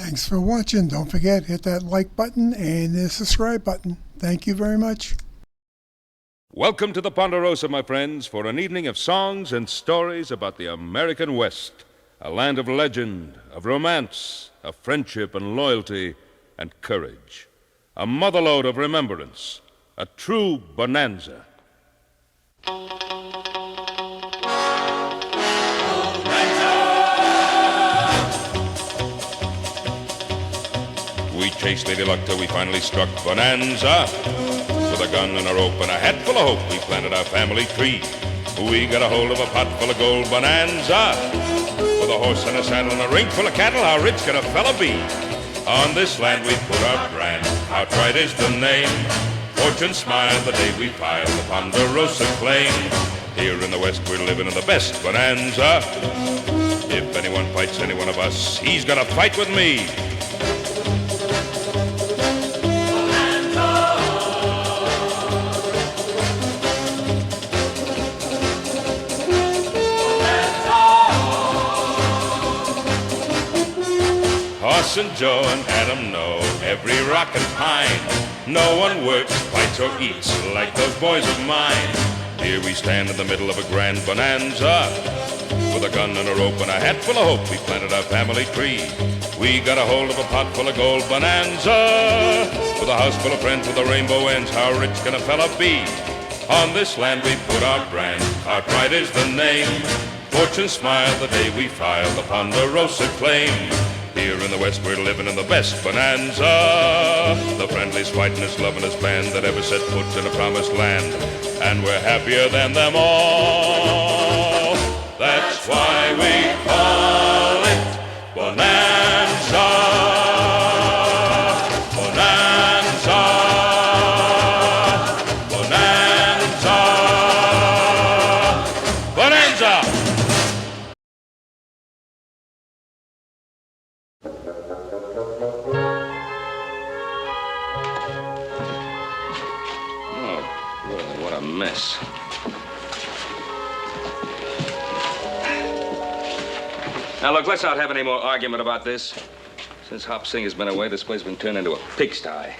Thanks for watching. Don't forget, hit that like button and the subscribe button. Thank you very much. Welcome to the Ponderosa, my friends, for an evening of songs and stories about the American West, a land of legend, of romance, of friendship and loyalty and courage, a motherlode of remembrance, a true bonanza. We chased Lady Luck till we finally struck Bonanza. With a gun and a rope and a hat full of hope, we planted our family tree. We got a hold of a pot full of gold Bonanza. With a horse and a saddle and a ring full of cattle, how rich could a fella be? On this land we put our brand, outright is the name. Fortune smiled the day we filed the Ponderosa claim. Here in the West we're living in the best Bonanza. If anyone fights any one of us, he's gonna fight with me. Hoss and Joe and Adam know every rock and pine. No one works, fights, or eats like those boys of mine. Here we stand in the middle of a grand bonanza. With a gun and a rope and a hat full of hope, we planted our family tree. We got a hold of a pot full of gold Bonanza. With a house full of friends with a rainbow ends, how rich can a fella be? On this land we put our brand, our pride is the name. Fortune smiled the day we filed the Ponderosa claim. Here in the West we're living in the best bonanza. The friendliest, fightingest, lovingest band that ever set foot in a promised land. And we're happier than them all. That's why we call it Bonanza. Bonanza. Bonanza. Bonanza. Mess. Now, look, let's not have any more argument about this. Since Hop Sing has been away, this place has been turned into a pigsty.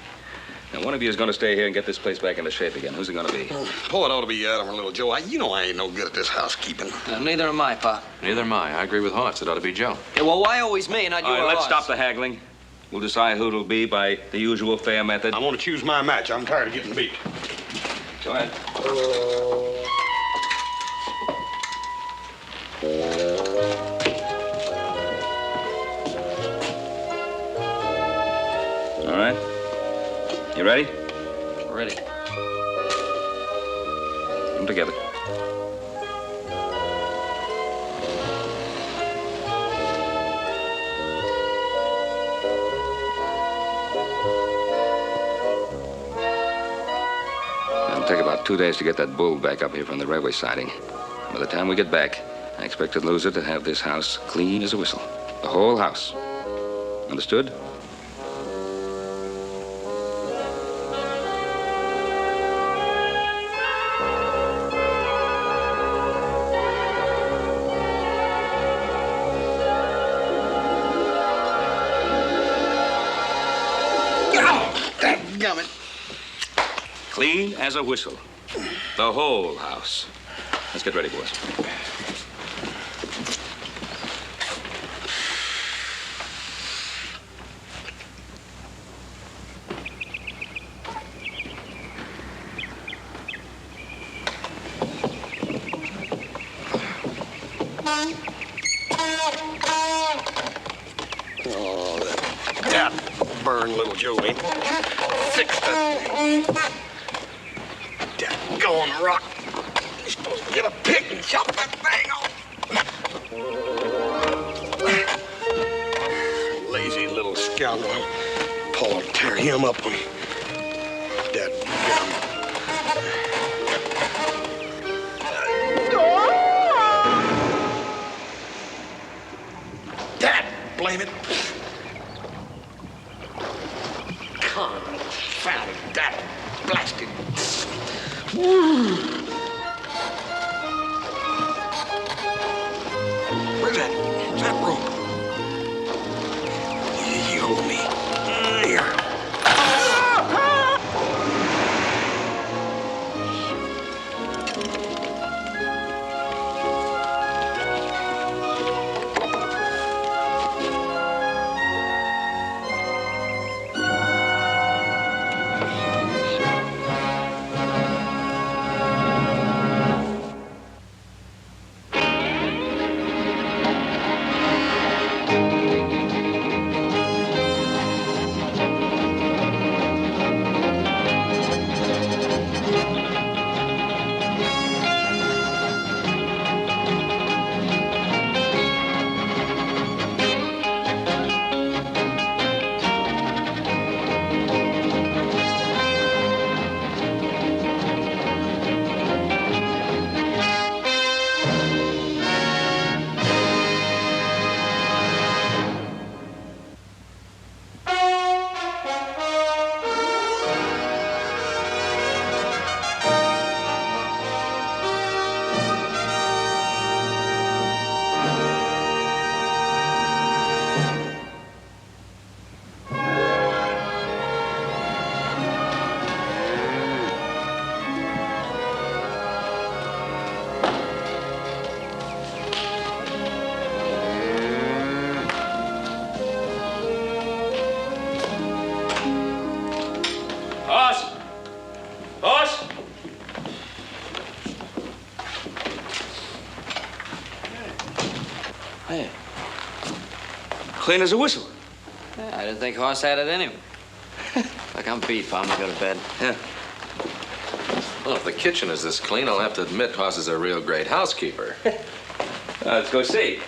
Now, one of you is going to stay here and get this place back into shape again. Who's it going to be? Oh, it ought to be Adam or Little Joe. I ain't no good at this housekeeping. Neither am I, Pa. Neither am I. I agree with Horace. It ought to be Joe. Yeah, well, why always me and not you All right, or let's us? stop the haggling. We'll decide who it'll be by the usual fair method. I want to choose my match. I'm tired of getting beat. Go ahead. All right. You ready? Ready. Come together. It'll take about 2 days to get that bull back up here from the railway siding. By the time we get back, I expect the loser to have this house clean as a whistle. The whole house. Understood? Gummit. Clean as a whistle. The whole house. Let's get ready, boys. Oh, that burn Little Joe ain't fixed that thing. Going rock. You're supposed to get a pick and chop that thing off. Lazy little scoundrel. Paul will tear him up when Dad Dad, blame it. Confounded that blasted. Where's that rope? You Hey. Clean as a whistle. Yeah, I didn't think Hoss had it in him. Look, I'm beat, Pa. I'm gonna go to bed. Yeah. Well, if the kitchen is this clean, I'll have to admit Hoss is a real great housekeeper. Let's go see.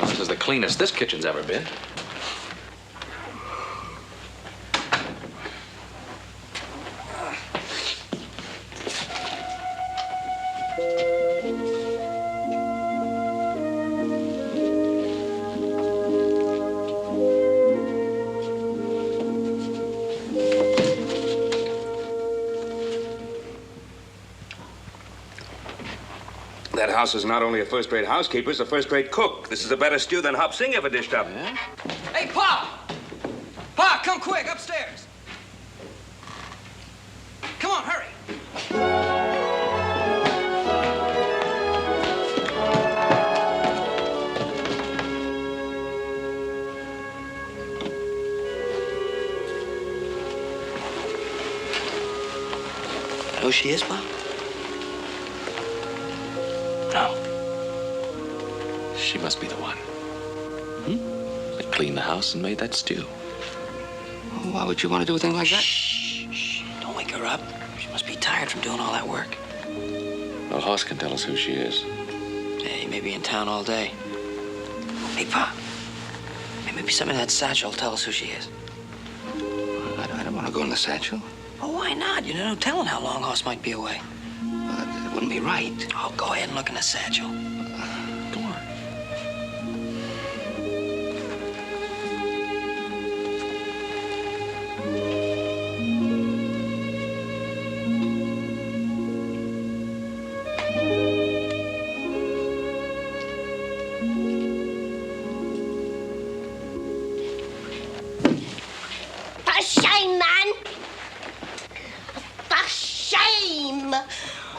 This is the cleanest this kitchen's ever been. That house is not only a first-rate housekeeper, it's a first-rate cook. This is a better stew than Hop Sing ever dished up. Yeah? Hey, Pa! Pa, come quick, upstairs. Come on, hurry. Who she is, Pa? No. She must be the one. That cleaned the house and made that stew. Why would you want to do a thing like that? Shh. Don't wake her up. She must be tired from doing all that work. Well, Hoss can tell us who she is. Hey, he may be in town all day. Hey, Pa. Maybe some of that satchel will tell us who she is. I don't want to go in the satchel. Oh, why not? You know, no telling how long Hoss might be away. It wouldn't be right. Oh, go ahead and look in the satchel. Go on. For shame, man! For shame!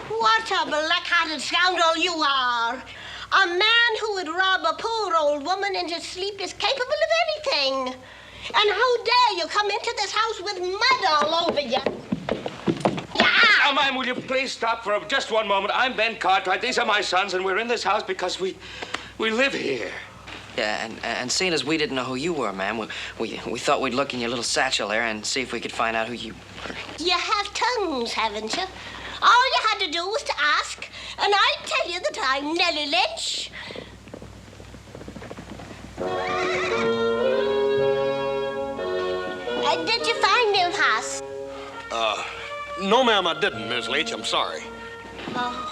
What a black-hearted scoundrel you are! A man who would rob a poor old woman in his sleep is capable of anything. And how dare you come into this house with mud all over you? Now, ma'am, will you please stop for just one moment? I'm Ben Cartwright. These are my sons, and we're in this house because we live here. Yeah, and seeing as we didn't know who you were, ma'am, we thought we'd look in your little satchel there and see if we could find out who you were. You have tongues, haven't you? All you had to do was to ask, and I'd tell you that I'm Nellie Lynch. Did you find him, Hoss? No, ma'am, I didn't, Miss Leach. I'm sorry. Oh.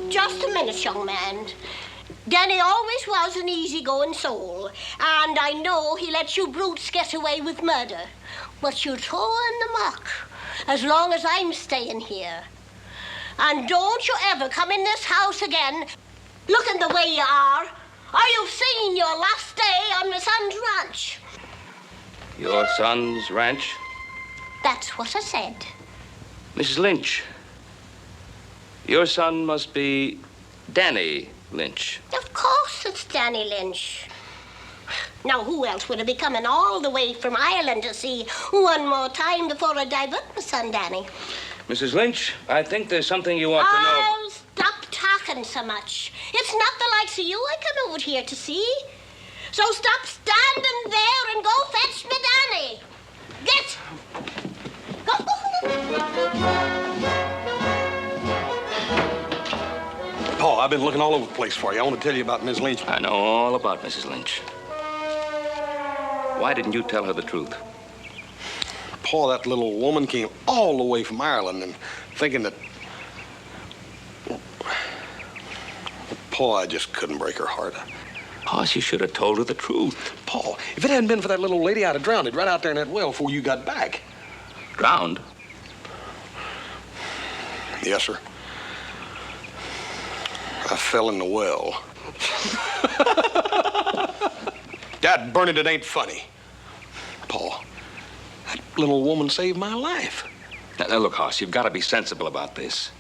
Just a minute, young man. Danny always was an easygoing soul, and I know he lets you brutes get away with murder. But you're towing the muck as long as I'm staying here. And don't you ever come in this house again looking the way you are, or you've seen your last day on my son's ranch. Your son's ranch? That's what I said. Mrs. Lynch, your son must be Danny Lynch. Of course it's Danny Lynch. Now, who else would have be coming all the way from Ireland to see one more time before I divert my son, Danny? Mrs. Lynch, I think there's something you ought to know. Oh, stop talking so much. It's not the likes of you I come over here to see. So stop standing there and go fetch me Danny. Get! Go! Paul, I've been looking all over the place for you. I want to tell you about Miss Lynch. I know all about Mrs. Lynch. Why didn't you tell her the truth? Paul, that little woman came all the way from Ireland and thinking that... Paul, I just couldn't break her heart. Hoss, you should have told her the truth. Paul, if it hadn't been for that little lady, I'd have drowned it right out there in that well before you got back. Drowned? Yes, sir. I fell in the well. Dad, burn it, it ain't funny. Paul, that little woman saved my life. Now, look, Hoss, you've got to be sensible about this.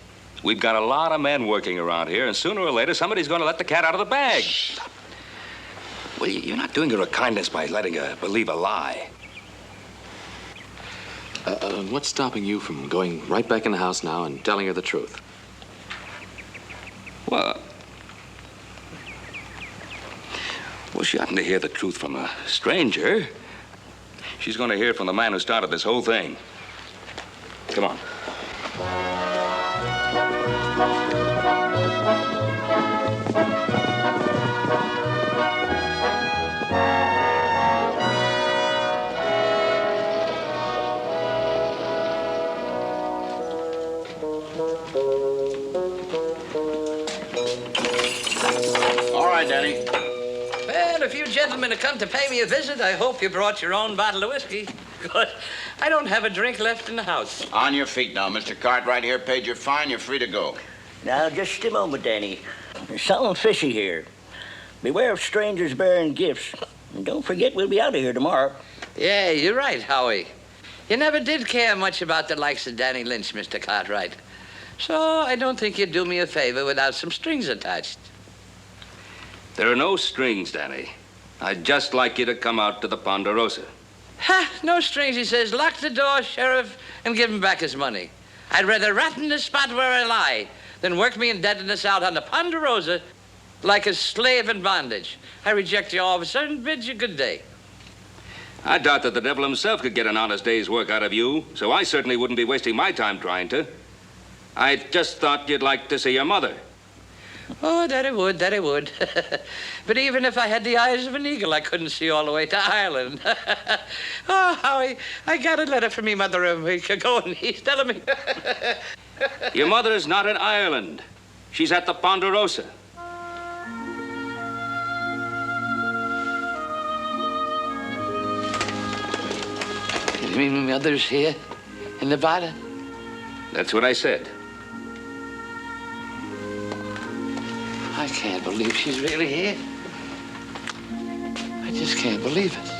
We've got a lot of men working around here, and sooner or later, somebody's going to let the cat out of the bag. Well, you're not doing her a kindness by letting her believe a lie. What's stopping you from going right back in the house now and telling her the truth? Well, she oughtn't to hear the truth from a stranger. She's going to hear it from the man who started this whole thing. Come on. All right, Danny. Well, if you gentlemen have come to pay me a visit, I hope you brought your own bottle of whiskey. Because I don't have a drink left in the house. On your feet now. Mr. Cartwright here paid your fine. You're free to go. Now, just a moment, Danny. There's something fishy here. Beware of strangers bearing gifts. And don't forget, we'll be out of here tomorrow. Yeah, you're right, Howie. You never did care much about the likes of Danny Lynch, Mr. Cartwright. So I don't think you'd do me a favor without some strings attached. There are no strings, Danny. I'd just like you to come out to the Ponderosa. Ha! No strings, he says. Lock the door, Sheriff, and give him back his money. I'd rather rat in the spot where I lie than work me indebtedness out on the Ponderosa like a slave in bondage. I reject your officer and bid you good day. I doubt that the devil himself could get an honest day's work out of you, so I certainly wouldn't be wasting my time trying to. I just thought you'd like to see your mother. Oh, that I would. But even if I had the eyes of an eagle, I couldn't see all the way to Ireland. Oh, Howie, I got a letter from me mother a week ago, and he's telling me... Your mother's not in Ireland. She's at the Ponderosa. You mean my mother's here in Nevada? That's what I said. I can't believe she's really here. I just can't believe it.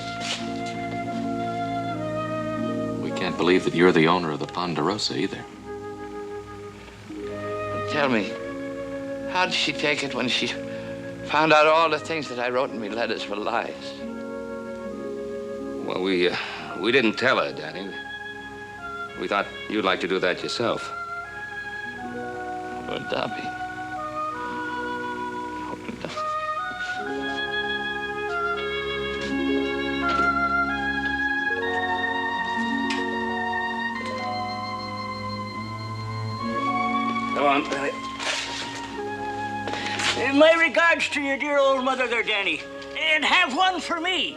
We can't believe that you're the owner of the Ponderosa either. Tell me, how did she take it when she found out all the things that I wrote in me letters were lies? Well, we didn't tell her, Danny. We thought you'd like to do that yourself. Poor Darby. Come on, Danny. My regards to your dear old mother there, Danny. And have one for me.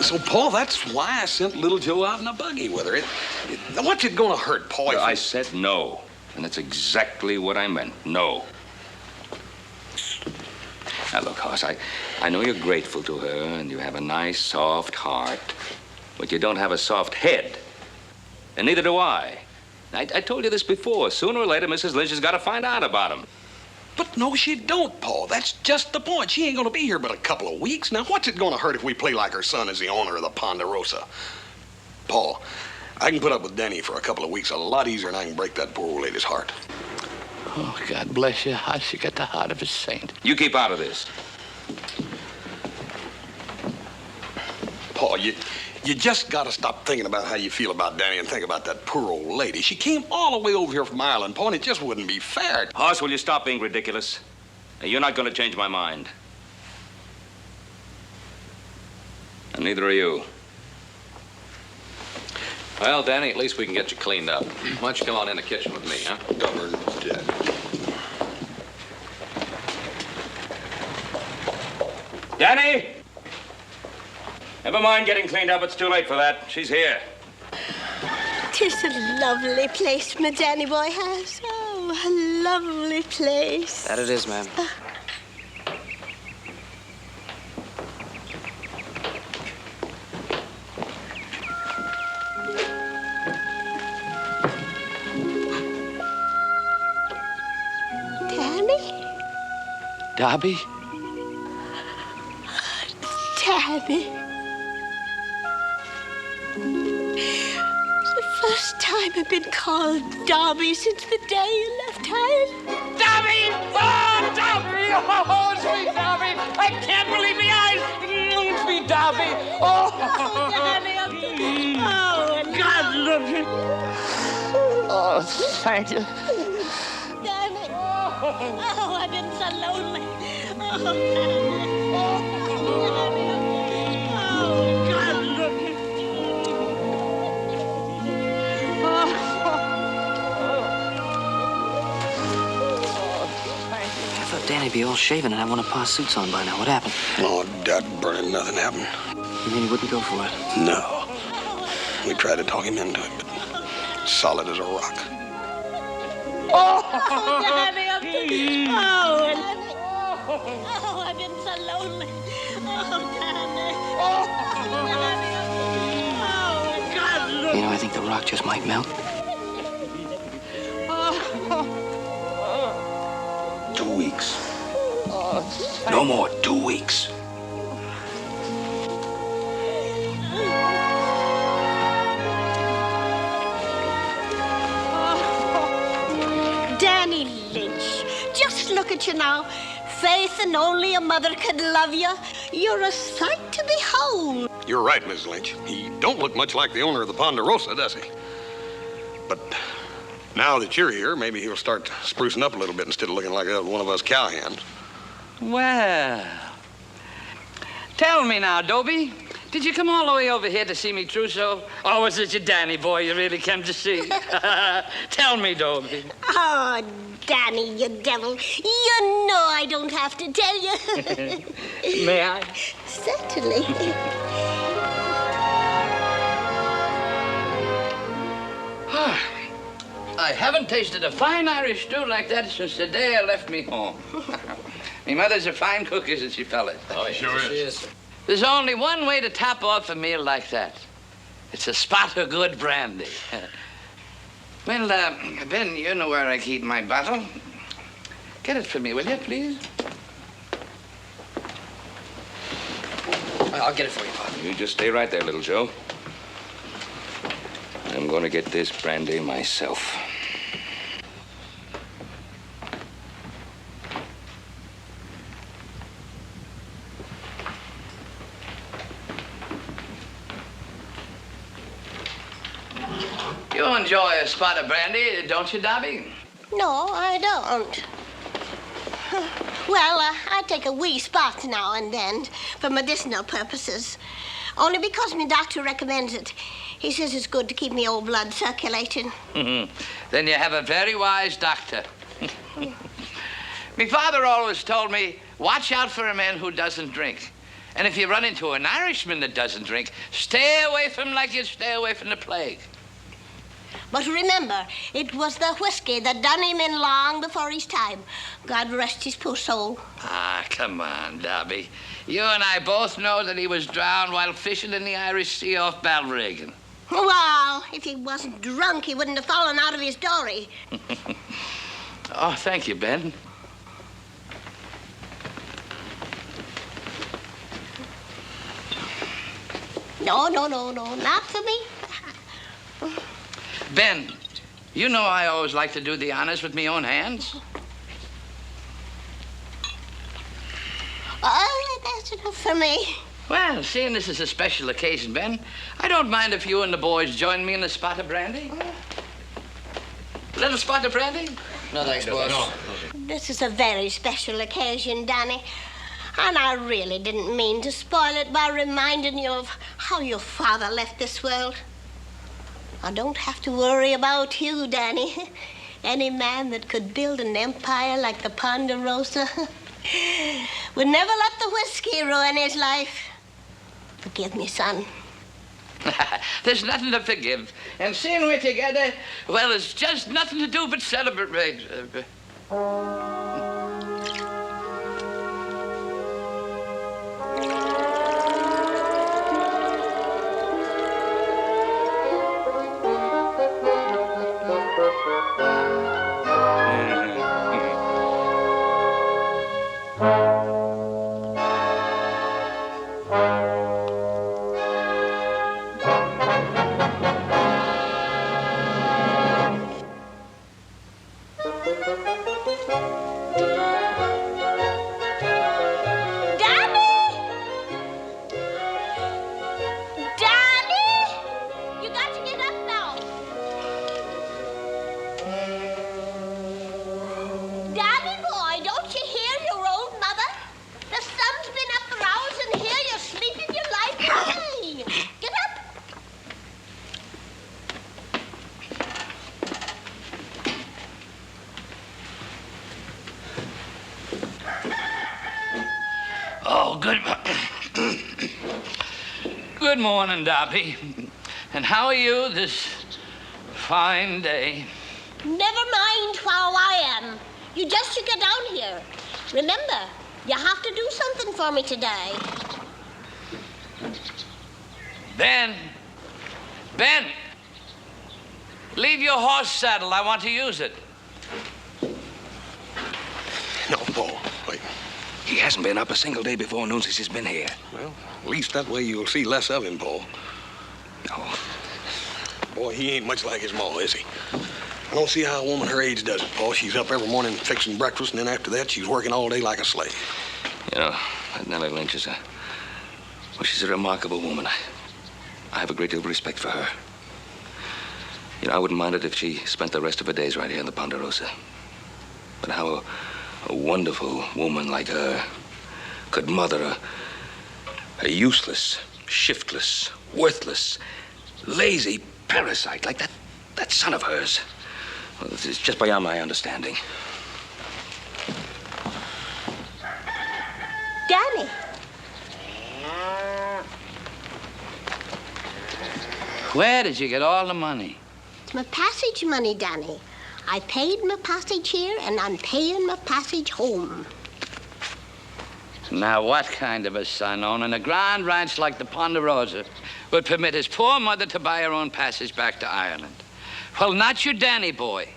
So, Paul, that's why I sent Little Joe out in a buggy with her. What's it gonna hurt, Paul? I said no, and that's exactly what I meant, no. Now, look, Hoss, I know you're grateful to her, and you have a nice, soft heart, but you don't have a soft head, and neither do I. I told you this before. Sooner or later, Mrs. Lynch has got to find out about him. But no, she don't, Paul. That's just the point. She ain't gonna be here but a couple of weeks. Now, what's it gonna hurt if we play like her son is the owner of the Ponderosa? Paul, I can put up with Danny for a couple of weeks a lot easier than I can break that poor old lady's heart. Oh, God bless you. How she got the heart of a saint. You keep out of this. Paul, you just gotta stop thinking about how you feel about Danny and think about that poor old lady. She came all the way over here from Ireland, Paul, and it just wouldn't be fair. Hoss, will you stop being ridiculous? Now, you're not going to change my mind. And neither are you. Well, Danny, at least we can get you cleaned up. Why don't you come on in the kitchen with me, huh? Governor dead. Danny! Never mind getting cleaned up. It's too late for that. She's here. 'Tis a lovely place my Danny boy has. Oh, a lovely place. That it is, ma'am. Danny? Darby? Danny. It's the first time I've been called Darby since the day you left town. Darby! Oh, Darby! Oh, sweet Darby! I can't believe my eyes! thank you. Danny. Oh, I've been so lonely. Oh, Danny. Oh, God, look. I thought Danny'd be all shaven and have one of Pa's suits on by now. What happened? Oh, Dad, burning, nothing happened. You mean he wouldn't go for it? No. We tried to talk him into it, but solid as a rock. Oh, Danny, I'm oh, I've been so lonely. Oh, Danny. Oh, God, look. You know, I think the rock just might melt. 2 weeks. No more, 2 weeks. Danny Lynch, just look at you now. Faith and only a mother could love you. You're a sight to behold. You're right, Miss Lynch. He don't look much like the owner of the Ponderosa, does he? But now that you're here, maybe he'll start sprucing up a little bit instead of looking like one of us cowhands. Well, tell me now, Dobie, did you come all the way over here to see me trousseau? Or was it your Danny boy you really came to see? Tell me, Dobie. Oh, Danny, you devil. You know I don't have to tell you. May I? Certainly. I haven't tasted a fine Irish stew like that since the day I left me home. Me mother's a fine cook, isn't she, fellas? Oh, sure is. There's only one way to top off a meal like that. It's a spot of good brandy. Well, Ben, you know where I keep my bottle. Get it for me, will you, please? I'll get it for you, Pa. You just stay right there, little Joe. I'm going to get this brandy myself. You enjoy a spot of brandy, don't you, Dobby? No, I don't. Well, I take a wee spot now and then for medicinal purposes. Only because my doctor recommends it. He says it's good to keep me old blood circulating. Then you have a very wise doctor. My father always told me, watch out for a man who doesn't drink. And if you run into an Irishman that doesn't drink, stay away from him like you'd stay away from the plague. But remember, it was the whiskey that done him in long before his time. God rest his poor soul. Ah, come on, Dobby. You and I both know that he was drowned while fishing in the Irish Sea off Balbriggan. Well, if he wasn't drunk, he wouldn't have fallen out of his dory. Oh, thank you, Ben. No, not for me. Ben, you know I always like to do the honors with my own hands. Oh, that's enough for me. Well, seeing this is a special occasion, Ben, I don't mind if you and the boys join me in a spot of brandy. A little spot of brandy? No, thanks, boss. No. This is a very special occasion, Danny. And I really didn't mean to spoil it by reminding you of how your father left this world. I don't have to worry about you, Danny. Any man that could build an empire like the Ponderosa would never let the whiskey ruin his life. Forgive me, son. There's nothing to forgive. And seeing we're together, well, there's just nothing to do but celebrate. Oh, good morning, Darby. And how are you this fine day? Never mind how I am. You just should get down here. Remember, you have to do something for me today. Ben, leave your horse saddle. I want to use it. No, Paul, wait. He hasn't been up a single day before noon since he's been here. Well, at least that way you'll see less of him, Paul. No. Boy, he ain't much like his ma, is he? I don't see how a woman her age does it, Paul. She's up every morning fixing breakfast, and then after that, she's working all day like a slave. You know, that Nellie Lynch is she's a remarkable woman. I have a great deal of respect for her. You know, I wouldn't mind it if she spent the rest of her days right here in the Ponderosa. But how a wonderful woman like her could mother a useless, shiftless, worthless, lazy parasite like that son of hers. Well, it's just beyond my understanding. Danny. Where did you get all the money? It's my passage money, Danny. I paid my passage here, and I'm paying my passage home. Now, what kind of a son owning a grand ranch like the Ponderosa would permit his poor mother to buy her own passage back to Ireland? Well, not your Danny boy.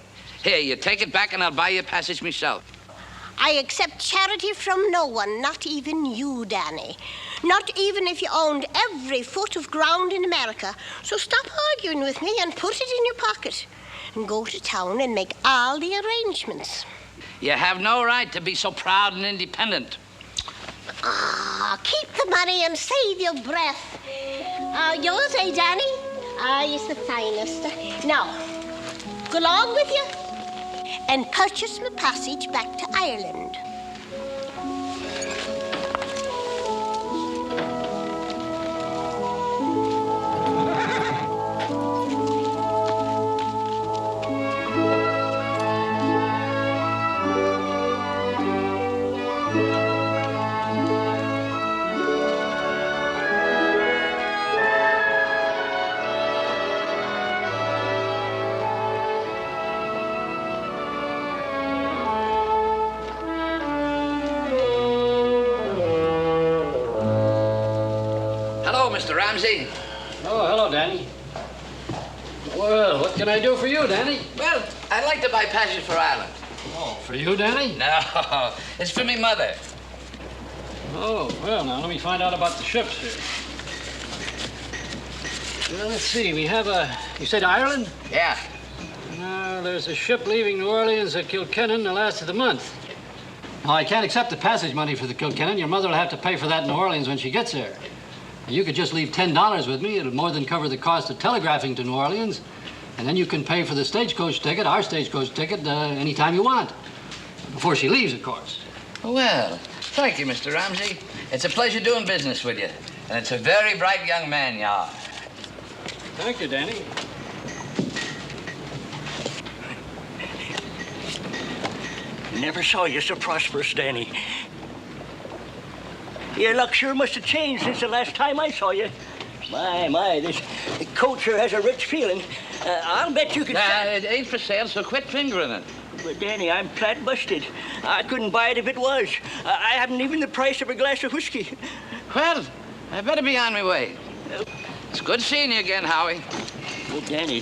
Here, you take it back and I'll buy you a passage myself. I accept charity from no one, not even you, Danny. Not even if you owned every foot of ground in America. So stop arguing with me and put it in your pocket. And go to town and make all the arrangements. You have no right to be so proud and independent. Keep the money and save your breath. Yours, eh, Danny? It's the finest. Now, go along with you and purchase my passage back to Ireland. Mr. Ramsey. Oh, hello, Danny. Well, what can I do for you, Danny? Well, I'd like to buy passage for Ireland. Oh, for you, Danny? No, it's for me mother. Oh, well, now, let me find out about the ships here. Well, let's see. We have you said Ireland? Yeah. There's a ship leaving New Orleans at Kilkennan the last of the month. Now, I can't accept the passage money for the Kilkennan. Your mother will have to pay for that in New Orleans when she gets there. You could just leave $10 with me. It'll more than cover the cost of telegraphing to New Orleans. And then you can pay for the stagecoach ticket, our stagecoach ticket, anytime you want. Before she leaves, of course. Well, thank you, Mr. Ramsey. It's a pleasure doing business with you. And it's a very bright young man you are. Thank you, Danny. Never saw you so prosperous, Danny. Your luck sure must have changed since the last time I saw you. My, this coat sure has a rich feeling. I'll bet you could... It ain't for sale, so quit fingering it. But, Danny, I'm flat busted. I couldn't buy it if it was. I haven't even the price of a glass of whiskey. Well, I better be on my way. It's good seeing you again, Howie. Well, Danny,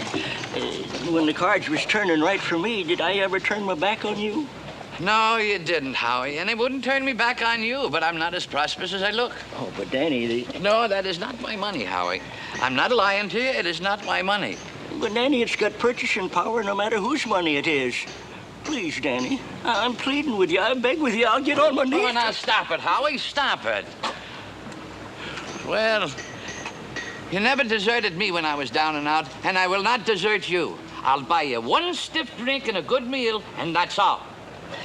when the cards was turning right for me, did I ever turn my back on you? No, you didn't, Howie, and it wouldn't turn me back on you, but I'm not as prosperous as I look. Oh, but Danny, No, that is not my money, Howie. I'm not lying to you. It is not my money. But, Danny, it's got purchasing power no matter whose money it is. Please, Danny, I'm pleading with you. I beg with you. I'll get on my knees. Oh, now stop it, Howie. Stop it. Well, you never deserted me when I was down and out, and I will not desert you. I'll buy you one stiff drink and a good meal, and that's all.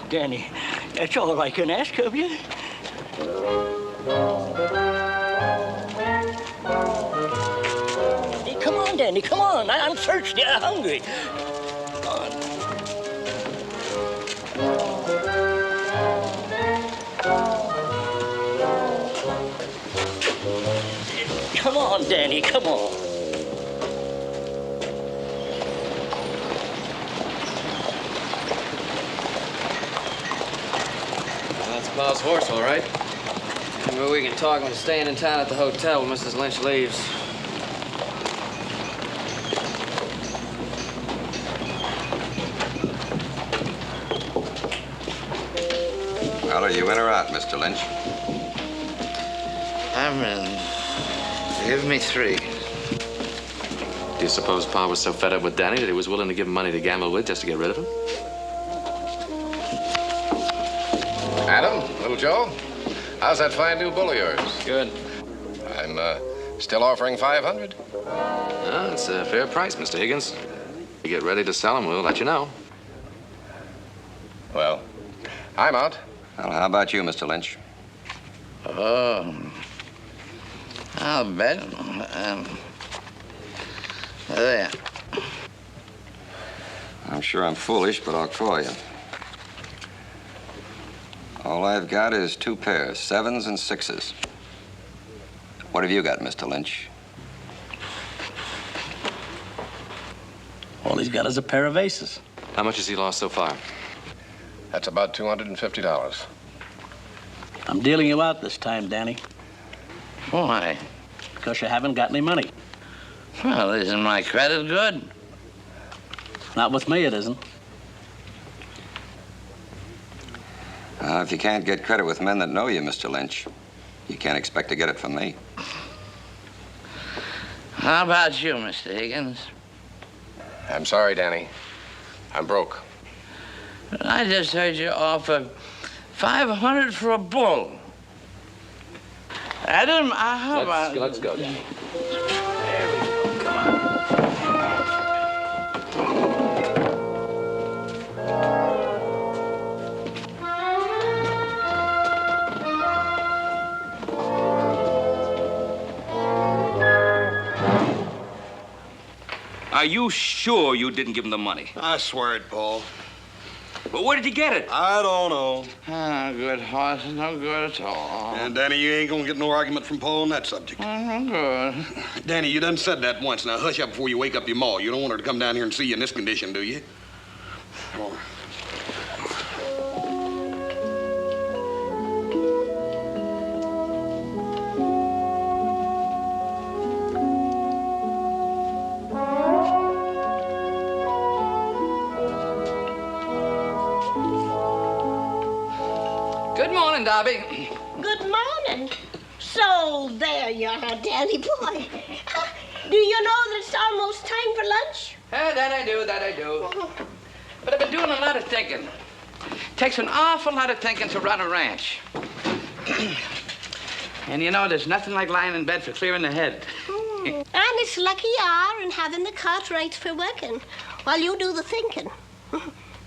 Danny, that's all I can ask of you. Hey, come on, Danny, come on. I'm thirsty, I'm hungry. Come on. on, Danny, come on. That's Pa's horse, all right. Maybe we can talk him staying in town at the hotel when Mrs. Lynch leaves. Well, are you in or out, Mr. Lynch? I'm in. Give me 3. Do you suppose Pa was so fed up with Danny that he was willing to give him money to gamble with just to get rid of him? Adam, little Joe, how's that fine new bull of yours? Good. I'm still offering 500. Oh, it's a fair price, Mr. Higgins. You get ready to sell him, we'll let you know. Well, I'm out. Well, how about you, Mr. Lynch? Oh, I'll bet. There. I'm sure I'm foolish, but I'll call you. All I've got is 2 pairs, 7s and 6s. What have you got, Mr. Lynch? All he's got is a pair of aces. How much has he lost so far? That's about $250. I'm dealing you out this time, Danny. Why? Because you haven't got any money. Well, isn't my credit good? Not with me, it isn't. If you can't get credit with men that know you, Mr. Lynch, you can't expect to get it from me. How about you, Mr. Higgins? I'm sorry, Danny. I'm broke. I just heard you offer 500 for a bull. Adam, how about... Let's go, Danny. Are you sure you didn't give him the money? I swear it, Paul. Well, where did you get it? I don't know. No good horse, no good at all. And Danny, you ain't gonna get no argument from Paul on that subject. No good. Danny, you done said that once. Now hush up before you wake up your ma. You don't want her to come down here and see you in this condition, do you? Oh. Good morning, Darby. Good morning. So there you are, Danny boy. Do you know that it's almost time for lunch? That I do. But I've been doing a lot of thinking. Takes an awful lot of thinking to run a ranch. And you know, there's nothing like lying in bed for clearing the head. And it's lucky you are in having the Cartwrights for working while you do the thinking.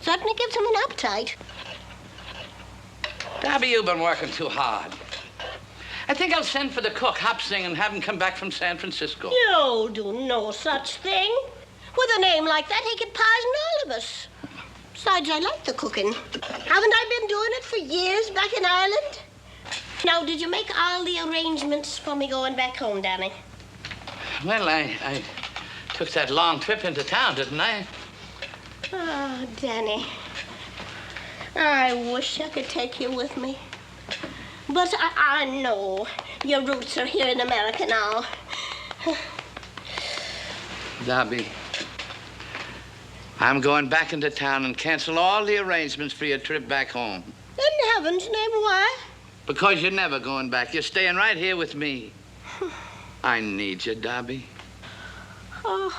Certainly gives them an appetite. Darby, you've been working too hard. I think I'll send for the cook, Hopsing, and have him come back from San Francisco. You do no such thing. With a name like that, he could poison all of us. Besides, I like the cooking. Haven't I been doing it for years back in Ireland? Now, did you make all the arrangements for me going back home, Danny? Well, I took that long trip into town, didn't I? Oh, Danny. I wish I could take you with me. But I know your roots are here in America now. Darby, I'm going back into town and cancel all the arrangements for your trip back home. In heaven's name, why? Because you're never going back. You're staying right here with me. I need you, Darby. Oh,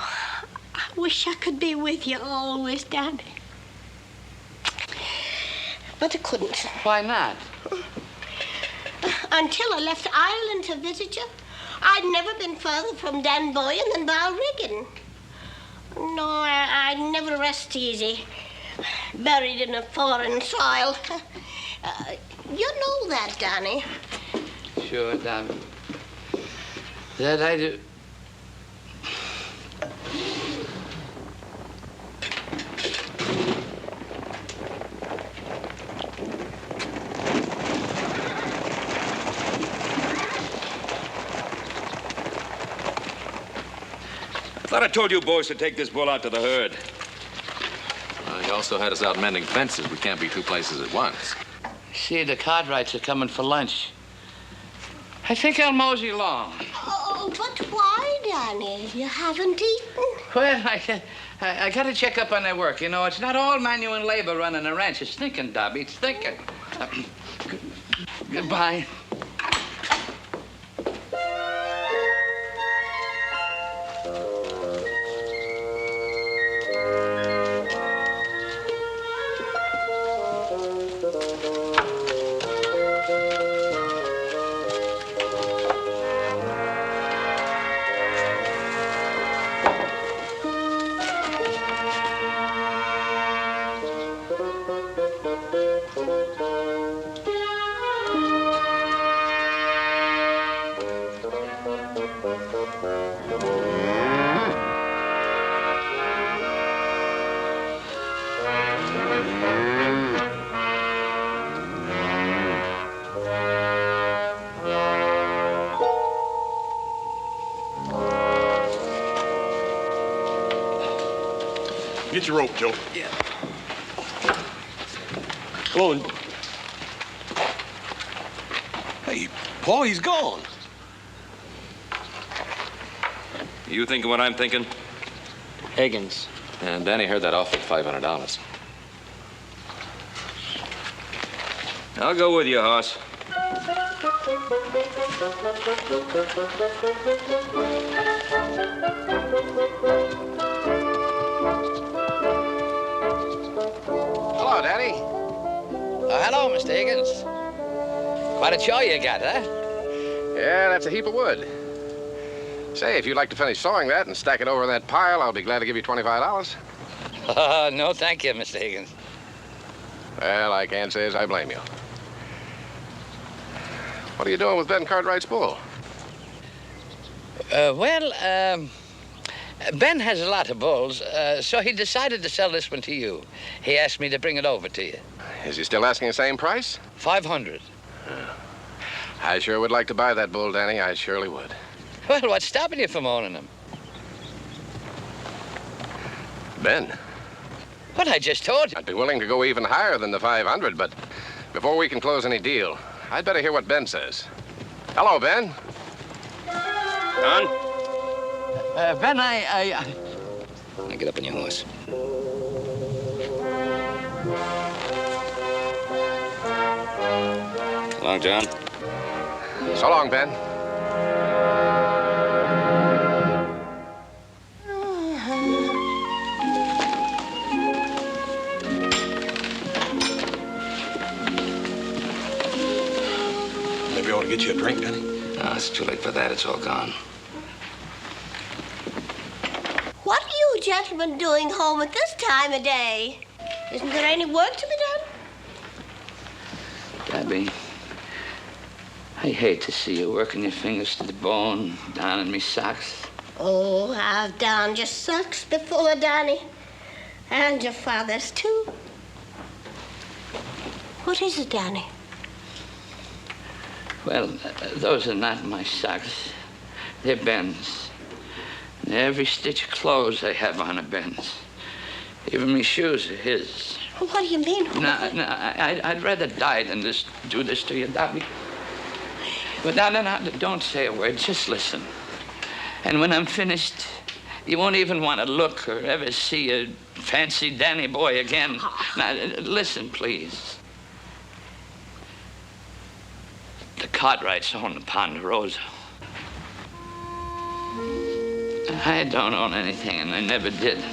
I wish I could be with you always, Danny. But I couldn't. Why not? Until I left Ireland to visit you, I'd never been further from Danboyan than Balrigan. No, I'd never rest easy, buried in a foreign soil. You know that, Danny. Sure, Darby. That I do. Thought I told you boys to take this bull out to the herd. He also had us out mending fences. We can't be two places at once. See, the Cartwrights are coming for lunch. I think I'll mosey along. Oh, but why, Danny? You haven't eaten? Well, I got to check up on their work. You know, it's not all manual labor running a ranch. It's thinking, Dobby. It's thinking. Goodbye. Get your rope, Joe. Yeah. Come on. Hey, Paul, he's gone. You thinking what I'm thinking? Higgins. And Danny heard that offer at $500. I'll go with you, Hoss. Hello, Danny. Oh, hello, Mr. Higgins. Quite a show you got, huh? Yeah, that's a heap of wood. Say, if you'd like to finish sawing that and stack it over in that pile, I'll be glad to give you $25. No, thank you, Mr. Higgins. Well, I can't say as I blame you. What are you doing with Ben Cartwright's bull? Ben has a lot of bulls, so he decided to sell this one to you. He asked me to bring it over to you. Is he still asking the same price? $500. I sure would like to buy that bull, Danny. I surely would. Well, what's stopping you from owning him? Ben. What I just told you. I'd be willing to go even higher than the 500, but before we can close any deal, I'd better hear what Ben says. Hello, Ben. Don? Ben, Now get up on your horse. So long, John. So long, Ben. Maybe I ought to get you a drink, Danny. No, it's too late for that. It's all gone. What are you gentlemen doing home at this time of day? Isn't there any work to be done? Debbie, I hate to see you working your fingers to the bone down in me socks. Oh, I've darned your socks before, Danny. And your father's, too. What is it, Danny? Well, those are not my socks. They're Ben's. And every stitch of clothes I have on are Ben's. Even my shoes are his. What do you mean? No, I'd rather die than do this to you, Dobby. But no, don't say a word. Just listen. And when I'm finished, you won't even want to look or ever see a fancy Danny boy again. Now, listen, please. The Cartwrights own the Ponderosa. I don't own anything, and I never did.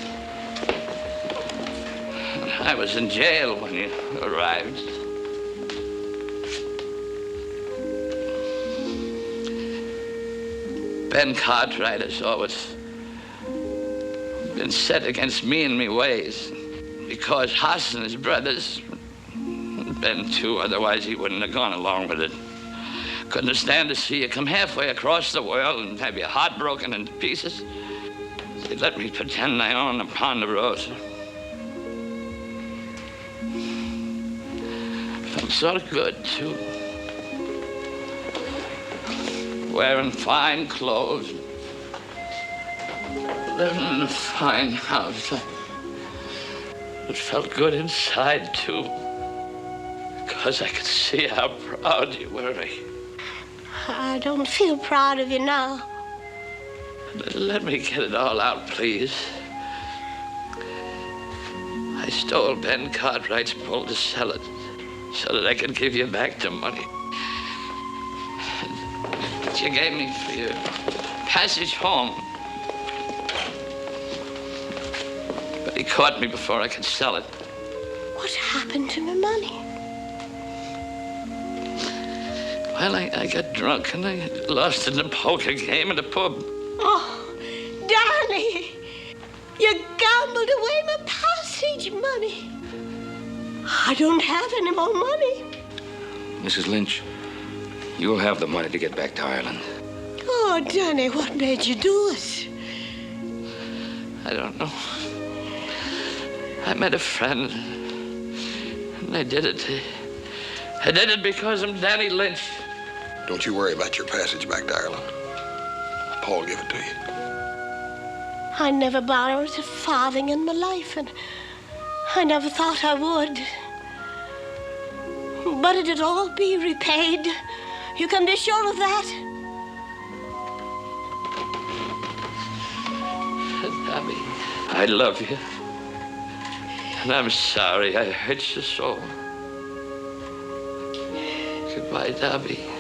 I was in jail when you arrived. Ben Cartwright has always been set against me and me ways. Because Hoss and his brothers, Ben too, otherwise he wouldn't have gone along with it. Couldn't stand to see you come halfway across the world and have your heart broken into pieces. They let me pretend I owned a Ponderosa. Felt so good, too. Wearing fine clothes. living in a fine house. It felt good inside, too. Because I could see how proud you were of me. I don't feel proud of you now. Let me get it all out, please. I stole Ben Cartwright's bull to sell it so that I could give you back the money that you gave me for your passage home. But he caught me before I could sell it. What happened to my money? Well, I got drunk and I lost in the poker game in the pub. Oh, Danny! You gambled away my passage money. I don't have any more money. Mrs. Lynch, you'll have the money to get back to Ireland. Oh, Danny, what made you do it? I don't know. I met a friend, and I did it. I did it because I'm Danny Lynch. Don't you worry about your passage back to Ireland. Paul gave it to you. I never borrowed a farthing in my life, and I never thought I would. But it'd all be repaid. You can be sure of that. Abby, I love you. And I'm sorry I hurt you so. Goodbye, Darby.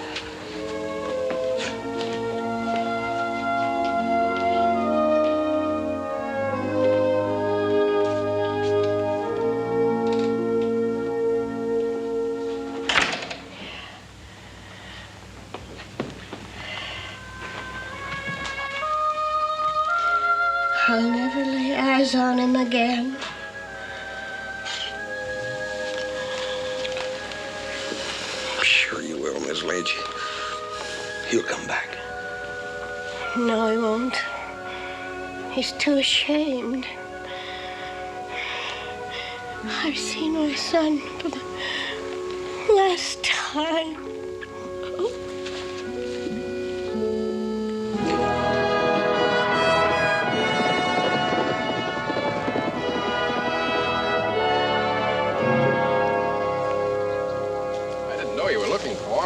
I'll never lay eyes on him again. Sure you will, Miss Lynch. He'll come back. No, he won't. He's too ashamed. I've seen my son for the last time.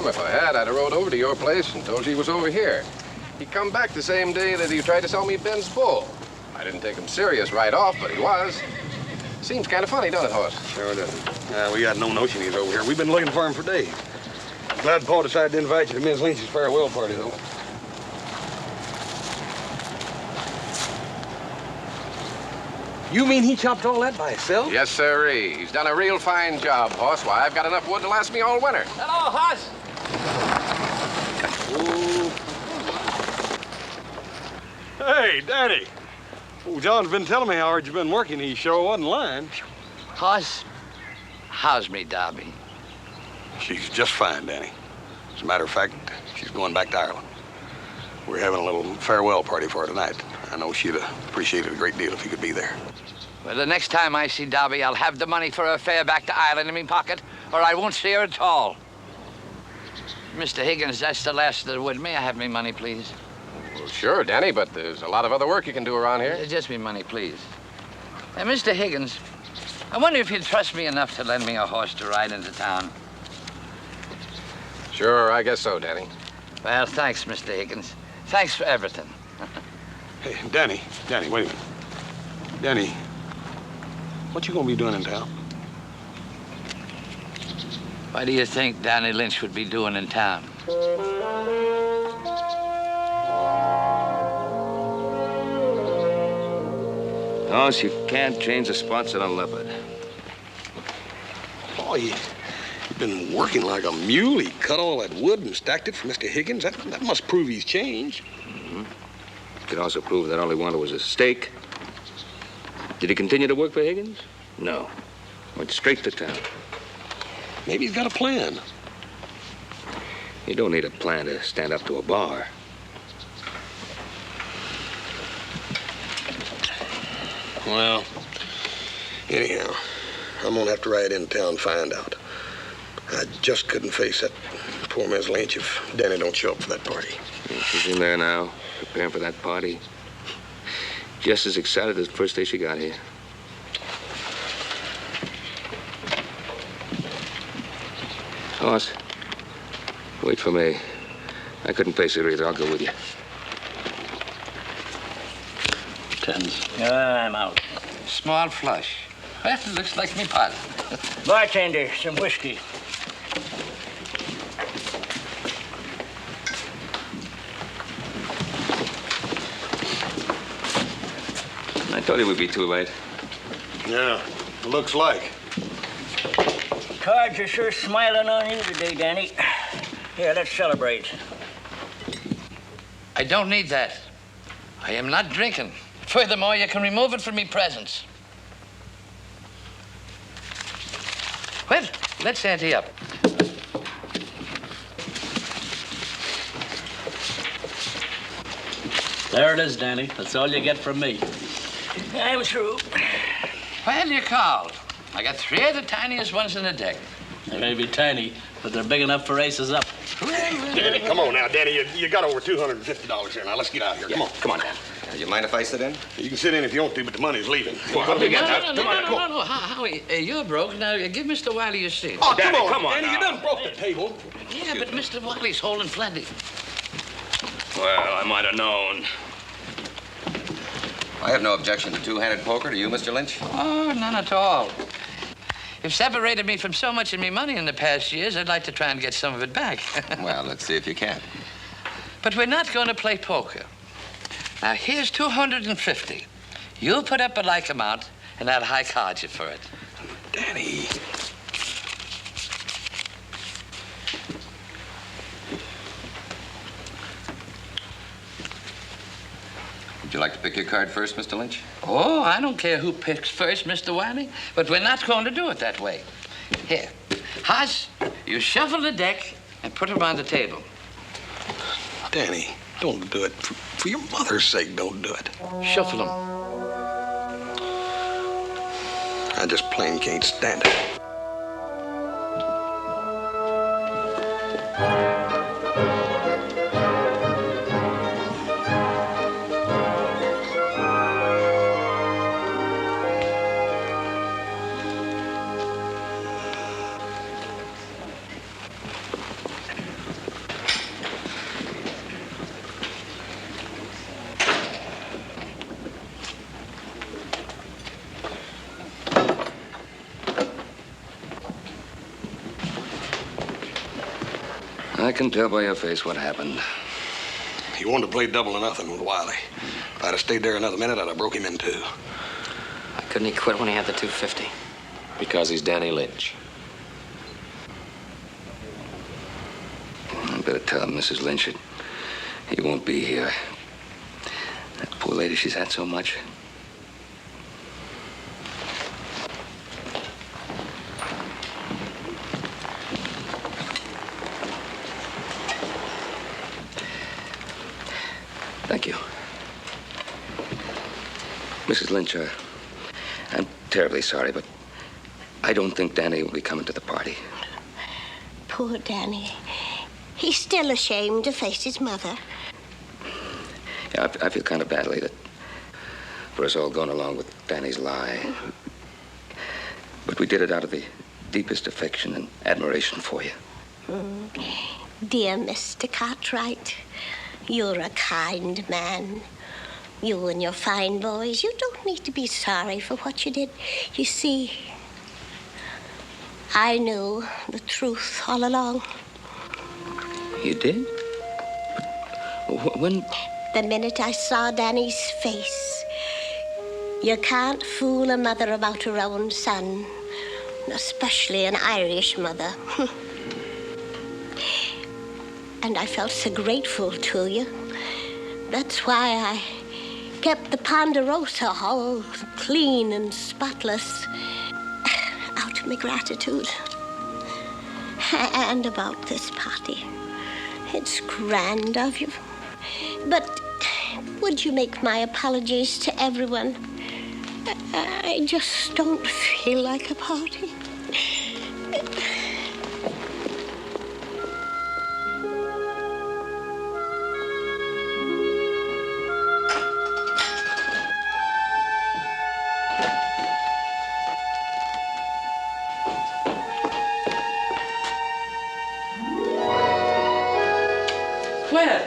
If I had, I'd have rode over to your place and told you he was over here. He come back the same day that he tried to sell me Ben's bull. I didn't take him serious right off, but he was. Seems kind of funny, don't it, Hoss? Sure doesn't. We got no notion he's over here. We've been looking for him for days. Glad Paul decided to invite you to Miss Lynch's farewell party, though. You mean he chopped all that by himself? Yes, sirree. He's done a real fine job, Hoss. Why, I've got enough wood to last me all winter. Hello, Hoss. Hey, Danny. Oh, John's been telling me how hard you've been working. He sure wasn't lying. Hoss, how's me, Darby? She's just fine, Danny. As a matter of fact, she's going back to Ireland. We're having a little farewell party for her tonight. I know she'd appreciate it a great deal if you could be there. Well, the next time I see Darby, I'll have the money for her fare back to Ireland in my pocket, or I won't see her at all. Mr. Higgins, that's the last that would me. I have me money, please. Well, sure, Danny, but there's a lot of other work you can do around here. Just me money, please. Mr. Higgins, I wonder if you'd trust me enough to lend me a horse to ride into town. Sure, I guess so, Danny. Well, thanks, Mr. Higgins. Thanks for everything. Hey, Danny, wait a minute. Danny, what you gonna be doing in town? What do you think Danny Lynch would be doing in town? Hoss, you can't change the spots on a leopard. Oh, you've been working like a mule. He cut all that wood and stacked it for Mr. Higgins. That must prove he's changed. Mm-hmm. Could also prove that all he wanted was a steak. Did he continue to work for Higgins? No. Went straight to town. Maybe he's got a plan. You don't need a plan to stand up to a bar. Well, anyhow, I'm gonna have to ride in town and find out. I just couldn't face that poor Miss Lynch if Danny don't show up for that party. She's in there now, preparing for that party. Just as excited as the first day she got here. Hoss, wait for me. I couldn't face it either. I'll go with you. Tens. I'm out. Small flush. Well, it looks like me pot. Bartender, some whiskey. I told you we'd be too late. Yeah, looks like. Cards are sure smiling on you today, Danny. Here, let's celebrate. I don't need that. I am not drinking. Furthermore, you can remove it from me presence. Well, let's ante up. There it is, Danny. That's all you get from me. I'm through. Well, you called. I got 3 of the tiniest ones in the deck. They may be tiny, but they're big enough for aces up. Danny, come on now, Danny. You got over $250 here. Now, let's get out of here. Come on. Come on. You mind if I sit in? You can sit in if you want to, but the money's leaving. No. Howie, you're broke. Now, give Mr. Wiley your seat. Oh, Danny, come on, Danny. now. You done broke the table. Yeah, but Mr. Wiley's holding plenty. Well, I might have known. I have no objection to two-handed poker. Do you, Mr. Lynch? Oh, none at all. You've separated me from so much of me money in the past years, I'd like to try and get some of it back. Well, let's see if you can. But we're not going to play poker. Now, here's 250. You put up a like amount, and I'll high card you for it. Danny. Would you like to pick your card first, Mr. Lynch? Oh, I don't care who picks first, Mr. Wiley, but we're not going to do it that way. Here, Hoss, you shuffle the deck and put them on the table. Danny, don't do it. For your mother's sake, don't do it. Shuffle them. I just plain can't stand it. I can tell by your face what happened. He wanted to play double or nothing with Wiley. If I'd have stayed there another minute, I'd have broke him in two. Why couldn't he quit when he had the 250? Because he's Danny Lynch. I better tell Mrs. Lynch that he won't be here. That poor lady, she's had so much. Thank you. Mrs. Lynch, I'm terribly sorry, but I don't think Danny will be coming to the party. Poor Danny. He's still ashamed to face his mother. Yeah, I feel kind of badly that for us all going along with Danny's lie. But we did it out of the deepest affection and admiration for you. Dear Mr. Cartwright, you're a kind man. You and your fine boys, you don't need to be sorry for what you did. You see, I knew the truth all along. You did? But when? The minute I saw Danny's face. You can't fool a mother about her own son, especially an Irish mother. And I felt so grateful to you. That's why I kept the Ponderosa all clean and spotless out of my gratitude. And about this party. It's grand of you. But would you make my apologies to everyone? I just don't feel like a party. Well,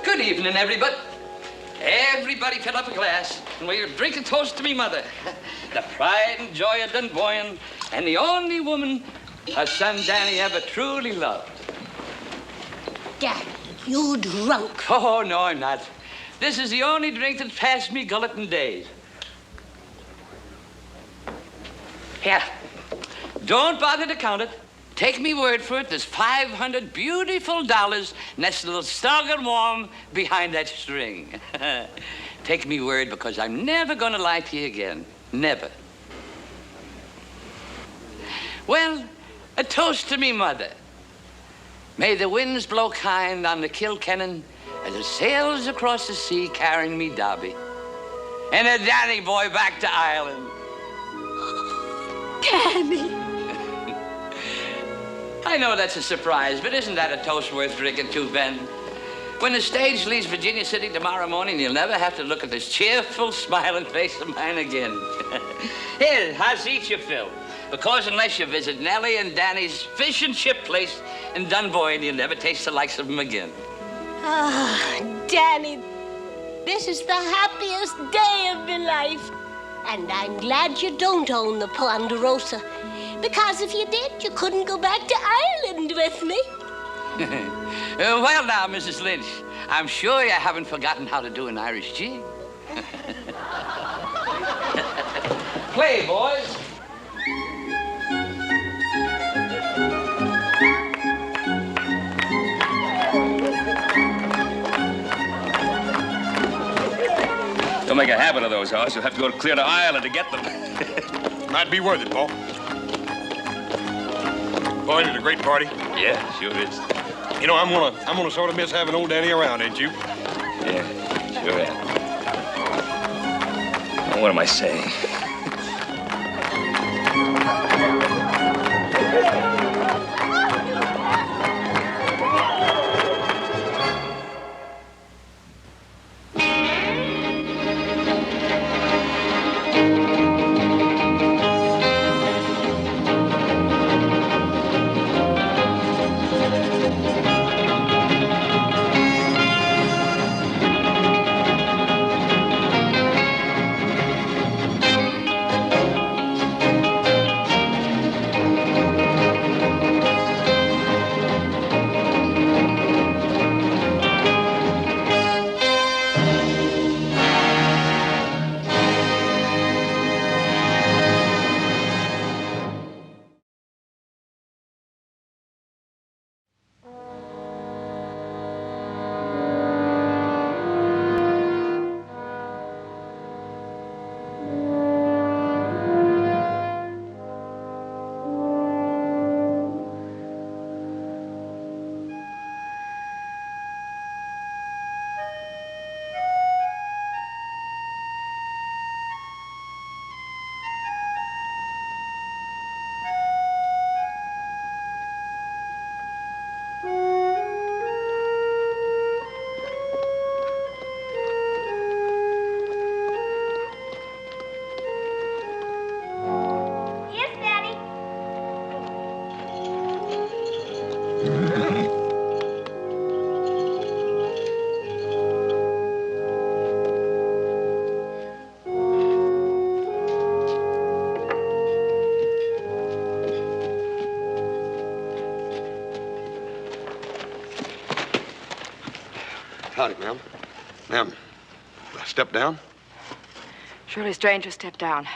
good evening, everybody. Everybody fill up a glass, and we'll drink a toast to me mother, the pride and joy of Dunboyne, and the only woman her son Danny ever truly loved. Danny, you drunk. Oh, no, I'm not. This is the only drink that's passed me gullet in days. Here, don't bother to count it. Take me word for it, there's $500 beautiful nestled a little snug and warm behind that string. Take me word, because I'm never going to lie to you again. Never. Well, a toast to me mother. May the winds blow kind on the Kilkennan as it sails across the sea carrying me Darby. And a Danny boy back to Ireland. Danny. I know that's a surprise, but isn't that a toast worth drinking to, Ben? When the stage leaves Virginia City tomorrow morning, you'll never have to look at this cheerful, smiling face of mine again. Here, how's each you, Phil? Because unless you visit Nellie and Danny's fish and chip place in Dunboyne, you'll never taste the likes of them again. Ah, Danny, this is the happiest day of my life. And I'm glad you don't own the Ponderosa. Because if you did, you couldn't go back to Ireland with me. Well now, Mrs. Lynch, I'm sure you haven't forgotten how to do an Irish jig. Play, boys. Don't make a habit of those, Hoss. You'll have to go clear to Ireland to get them. Might be worth it, Paul. Boy, it was a great party. Yeah, sure is. You know, I'm gonna sort of miss having old Danny around, ain't you? Yeah, sure am. Oh, what am I saying? Howdy, ma'am. Ma'am, step down. Surely stranger step down.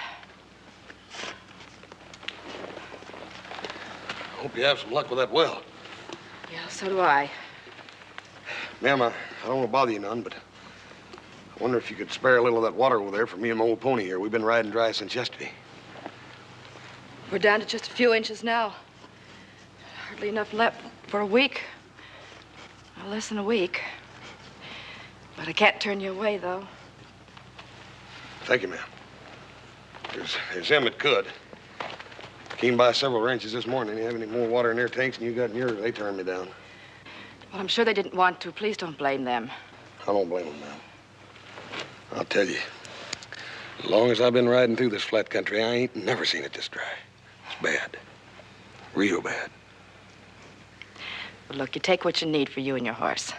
Hope you have some luck with that well. Yeah, so do I. Ma'am, I don't want to bother you none, but I wonder if you could spare a little of that water over there for me and my old pony here. We've been riding dry since yesterday. We're down to just a few inches now. Hardly enough left for a week. Well, less than a week. But I can't turn you away, though. Thank you, ma'am. There's him that could. Came by several ranches this morning. They have any more water in their tanks than you got in yours. They turned me down. Well, I'm sure they didn't want to. Please don't blame them. I don't blame them, ma'am. I'll tell you, as long as I've been riding through this flat country, I ain't never seen it this dry. It's bad. Real bad. Well, look, you take what you need for you and your horse.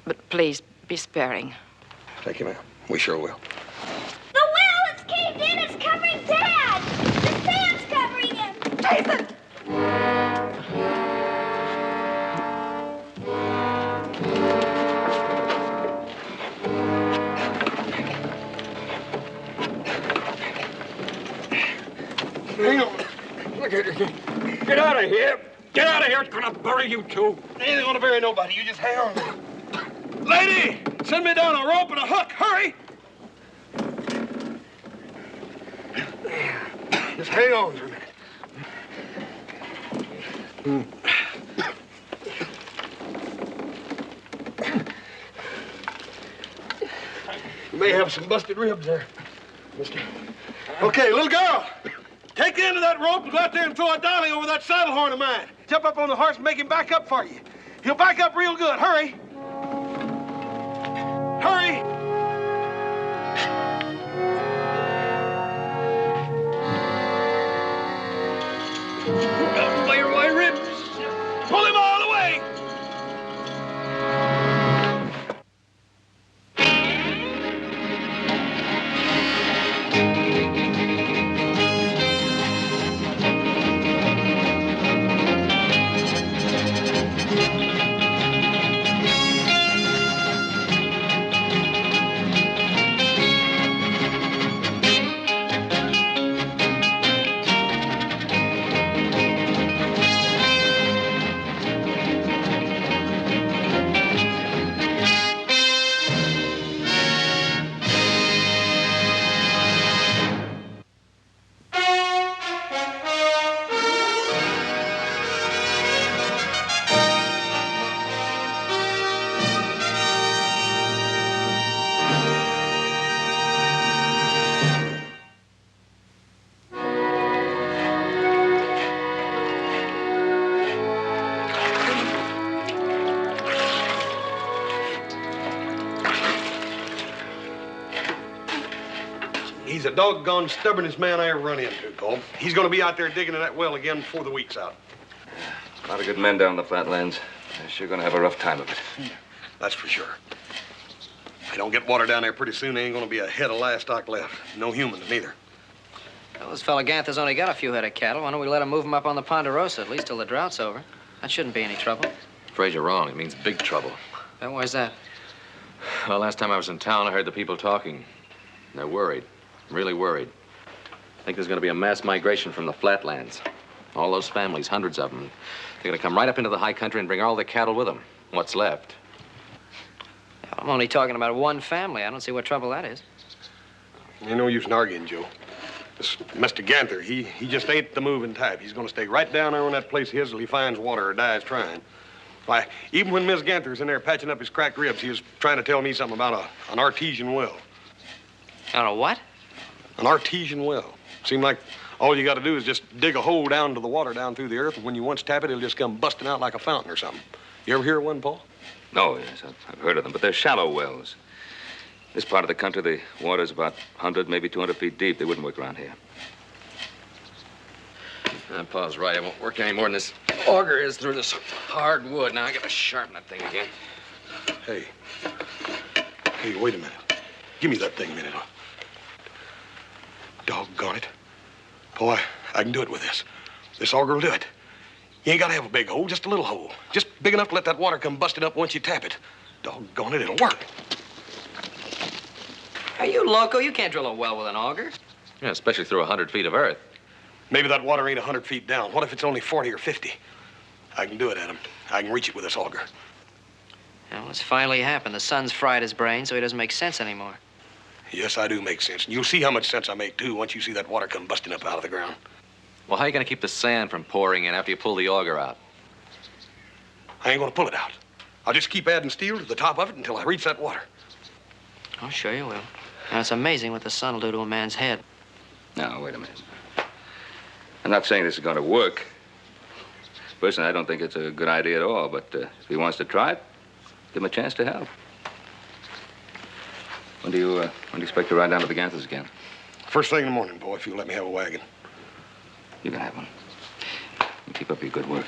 But please, be sparing. Thank you, ma'am. We sure will. The well is caved in. It's covering Dad. The sand's covering him. Jason! Hang on. Get out of here. Get out of here. It's gonna bury you two. It ain't gonna bury nobody. You just hang on. Lady, send me down a rope and a hook. Hurry. Just hang on for a minute. You may have some busted ribs there, mister. Okay, little girl. Take the end of that rope and go out there and throw a dolly over that saddle horn of mine. Jump up on the horse and make him back up for you. He'll back up real good. Hurry. Hurry. Out your white ribs. Pull him all the way. He's the doggone stubbornest man I ever run into, Cole. He's gonna be out there digging in that well again before the week's out. A lot of good men down in the flatlands. They're sure gonna have a rough time of it. That's for sure. If they don't get water down there pretty soon, there ain't gonna be a head of livestock left. No humans, neither. Well, this fella Ganther's only got a few head of cattle. Why don't we let him move them up on the Ponderosa, at least till the drought's over? That shouldn't be any trouble. Afraid you're wrong. It means big trouble. And why's that? Well, last time I was in town, I heard the people talking. They're worried. Really worried. I think there's going to be a mass migration from the flatlands. All those families, hundreds of them. They're going to come right up into the high country and bring all their cattle with them. What's left. I'm only talking about one family. I don't see what trouble that is. Ain't no use in arguing, Joe. This Mr. Ganther, he just ain't the moving type. He's gonna stay right down there on that place of his till he finds water or dies trying. Why, even when Miss Ganther's in there patching up his cracked ribs, he was trying to tell me something about an artesian well. On a what? An artesian well. Seemed like all you got to do is just dig a hole down to the water down through the earth, and when you once tap it, it'll just come busting out like a fountain or something. You ever hear of one, Paul? No, yes, I've heard of them, but they're shallow wells. This part of the country, the water's about 100, maybe 200 feet deep. They wouldn't work around here. Paul's right. It won't work any more than this auger is through this hard wood. Now I gotta sharpen that thing again. Hey, wait a minute. Give me that thing a minute. Doggone it. Boy, I can do it with this. This auger will do it. You ain't got to have a big hole, just a little hole. Just big enough to let that water come busting up once you tap it. Doggone it, it'll work. Are you loco? You can't drill a well with an auger. Yeah, especially through 100 feet of earth. Maybe that water ain't 100 feet down. What if it's only 40 or 50? I can do it, Adam. I can reach it with this auger. Well, it's finally happened. The sun's fried his brain, so he doesn't make sense anymore. Yes, I do make sense. And you'll see how much sense I make, too, once you see that water come busting up out of the ground. Well, how are you gonna keep the sand from pouring in after you pull the auger out? I ain't gonna pull it out. I'll just keep adding steel to the top of it until I reach that water. Oh, sure you will. Now, it's amazing what the sun will do to a man's head. Now, wait a minute. I'm not saying this is going to work. Personally, I don't think it's a good idea at all, but if he wants to try it, give him a chance to help. When do you expect to ride down to the Ganthers again? First thing in the morning, boy, if you'll let me have a wagon. You can have one. You keep up your good work.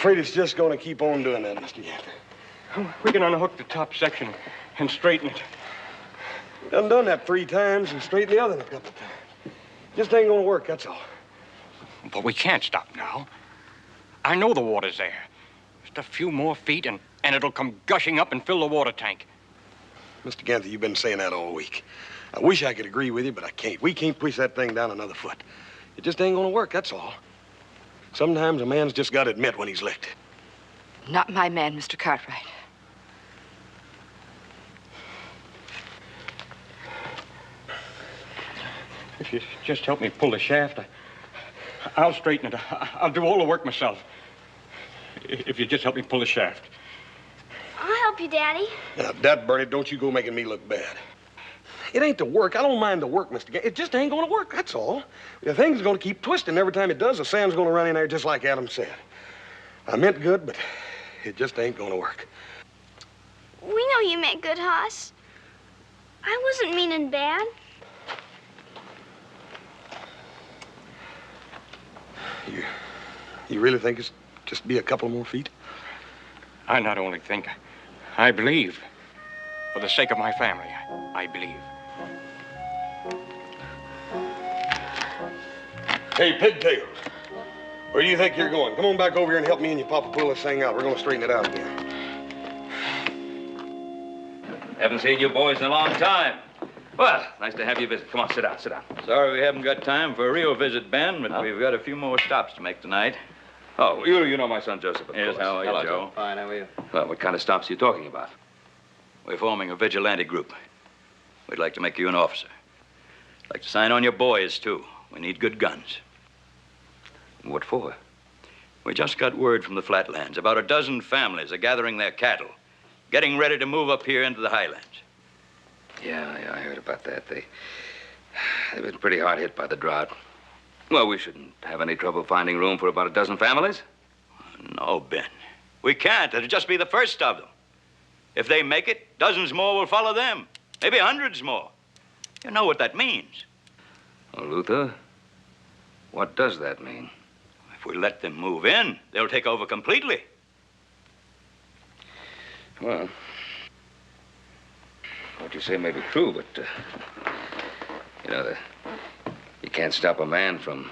afraid it's just going to keep on doing that, Mr. Gant. We can unhook the top section and straighten it. Done that 3 times and straightened the other a couple of times. Just ain't gonna work, that's all. But we can't stop now. I know the water's there. Just a few more feet and it'll come gushing up and fill the water tank. Mr. Ganther, you've been saying that all week. I wish I could agree with you, but I can't. We can't push that thing down another foot. It just ain't gonna work, that's all. Sometimes a man's just gotta admit when he's licked. Not my man, Mr. Cartwright. If you just help me pull the shaft, I'll straighten it. I'll do all the work myself. If you just help me pull the shaft. I'll help you, Daddy. Now, Dad, Bernie, don't you go making me look bad. It ain't the work. I don't mind the work, Mr. Gant. It just ain't gonna work, that's all. The thing's gonna keep twisting. Every time it does, the sand's gonna run in there just like Adam said. I meant good, but it just ain't gonna work. We know you meant good, Hoss. I wasn't mean and bad. You really think it's just be a couple more feet? I not only think, I believe. For the sake of my family, I believe. Hey, Pigtails. Where do you think you're going? Come on back over here and help me and your papa pull this thing out. We're gonna straighten it out again. Haven't seen you boys in a long time. Well, nice to have you visit. Come on, sit down, sit down. Sorry we haven't got time for a real visit, Ben, but we've got a few more stops to make tonight. Oh, you know my son Joseph, of course. How are you, Hello, Joe? Fine, how are you? Well, what kind of stops are you talking about? We're forming a vigilante group. We'd like to make you an officer. Like to sign on your boys, too. We need good guns. What for? We just got word from the flatlands. About a dozen families are gathering their cattle, getting ready to move up here into the highlands. Yeah, I heard about that. They've been pretty hard hit by the drought. Well, we shouldn't have any trouble finding room for about a dozen families. No, Ben. We can't. It'll just be the first of them. If they make it, dozens more will follow them. Maybe hundreds more. You know what that means. Well, Luther, what does that mean? If we let them move in, they'll take over completely. Well, what you say may be true, but, you can't stop a man from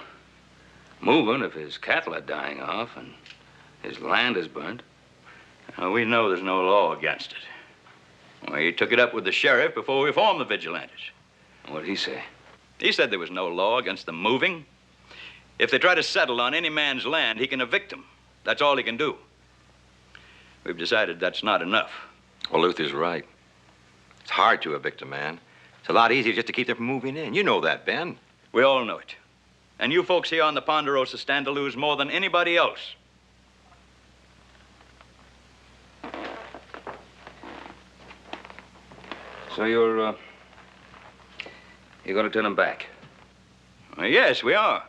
moving if his cattle are dying off and his land is burnt. We know there's no law against it. Well, he took it up with the sheriff before we formed the vigilantes. What did he say? He said there was no law against them moving. If they try to settle on any man's land, he can evict them. That's all he can do. We've decided that's not enough. Well, Luther's right. It's hard to evict a man. It's a lot easier just to keep them from moving in. You know that, Ben. We all know it. And you folks here on the Ponderosa stand to lose more than anybody else. So you're going to turn them back? Yes, we are.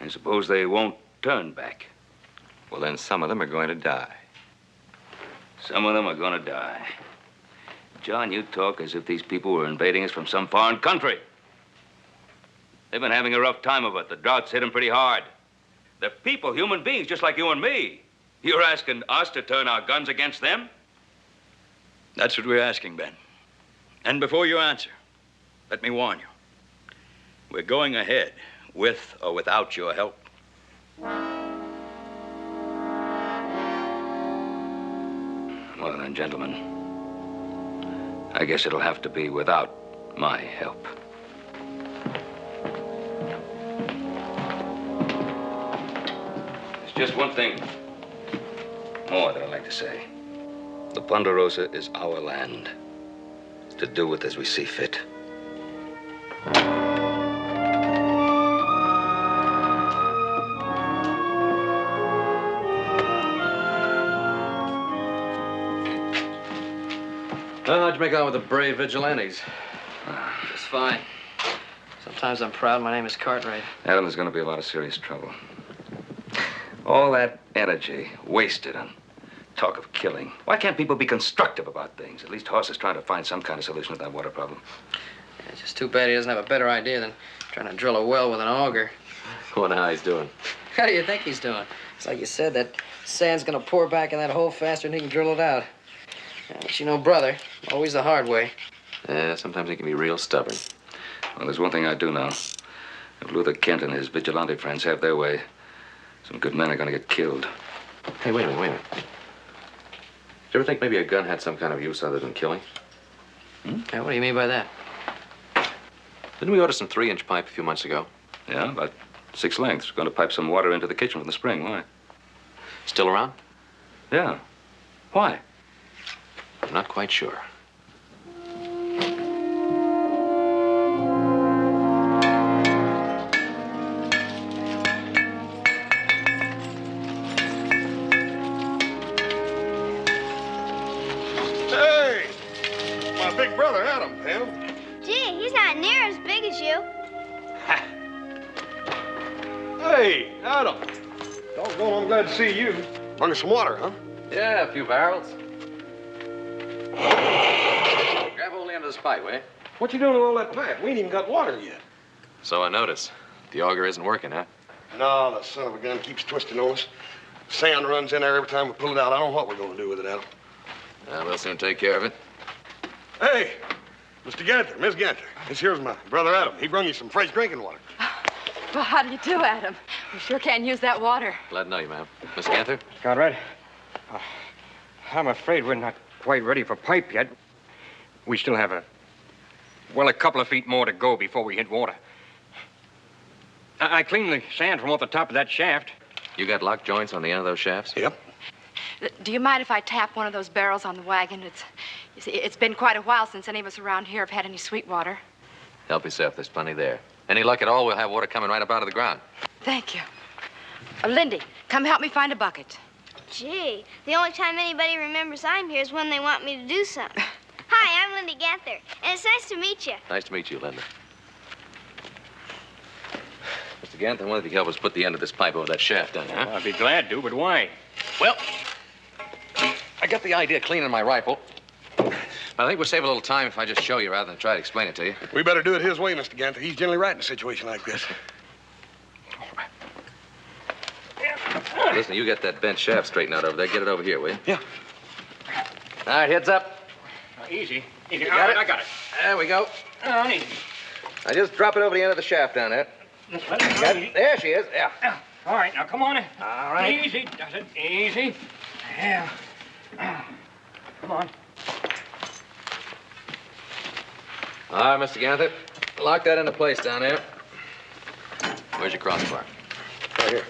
I suppose they won't turn back. Well, then some of them are going to die. Some of them are going to die. John, you talk as if these people were invading us from some foreign country. They've been having a rough time of it. The drought's hit them pretty hard. They're people, human beings, just like you and me. You're asking us to turn our guns against them? That's what we're asking, Ben. And before you answer, let me warn you. We're going ahead, with or without your help. Well then, gentlemen, I guess it'll have to be without my help. There's just one thing more that I'd like to say. The Ponderosa is our land, to do with as we see fit. Well, how'd you make out with the brave vigilantes? Just fine. Sometimes I'm proud my name is Cartwright. Adam, there's going to be a lot of serious trouble. All that energy wasted on talk of killing. Why can't people be constructive about things? At least Hoss is trying to find some kind of solution to that water problem. Yeah, it's just too bad he doesn't have a better idea than trying to drill a well with an auger. Wonder how he's doing. How do you think he's doing? It's like you said, that sand's gonna pour back in that hole faster than he can drill it out. But you know, brother, always the hard way. Yeah, sometimes he can be real stubborn. Well, there's one thing I do know. If Luther Kent and his vigilante friends have their way, some good men are gonna get killed. Hey, wait a minute. Did you ever think maybe a gun had some kind of use other than killing? Yeah, what do you mean by that? Didn't we order some 3-inch pipe a few months ago? Yeah, about 6 lengths. Going to pipe some water into the kitchen from the spring. Why? Still around? Yeah. Why? I'm not quite sure. Hey! My big brother, Adam, Pam. Gee, he's not near as big as you. Hey, Adam. Doggone, I'm glad to see you. Bring us some water, huh? Yeah, a few barrels. Grab hold of the end of this pipe, will you? What you doing with all that pipe? We ain't even got water yet. So I notice. The auger isn't working, huh? No, the son of a gun keeps twisting on us. Sand runs in there every time we pull it out. I don't know what we're going to do with it, Adam. We'll soon take care of it. Hey, Mr. Ganther, Miss Ganther. This here's my brother Adam. He brung you some fresh drinking water. Well, how do you do, Adam? We sure can't use that water. Glad to know you, ma'am. Miss Ganther? Conrad, I'm afraid we're not quite ready for pipe yet. We still have a couple of feet more to go before we hit water. I cleaned the sand from off the top of that shaft. You got lock joints on the end of those shafts? Yep. Do you mind if I tap one of those barrels on the wagon? You see, it's been quite a while since any of us around here have had any sweet water. Help yourself. There's plenty there. Any luck at all, we'll have water coming right up out of the ground. Thank you. Lindy, come help me find a bucket. Gee, the only time anybody remembers I'm here is when they want me to do something. Hi, I'm Lindy Ganther, and it's nice to meet you. Nice to meet you, Linda. Mr. Ganther, I wonder if you could help us put the end of this pipe over that shaft down there, huh? I'd be glad to, but why? Well, I got the idea of cleaning my rifle. But I think we'll save a little time if I just show you rather than try to explain it to you. We better do it his way, Mr. Ganther. He's generally right in a situation like this. Listen, you get that bent shaft straightened out over there. Get it over here, will you? Yeah. All right, heads up. Easy. You got it? I got it. There we go. Easy. Now just drop it over the end of the shaft down there. Got it? There she is. Yeah. All right, now come on. All right. Easy, does it? Easy. Yeah. Come on. All right, Mr. Ganther. Lock that into place down there. Where's your crossbar? Right here.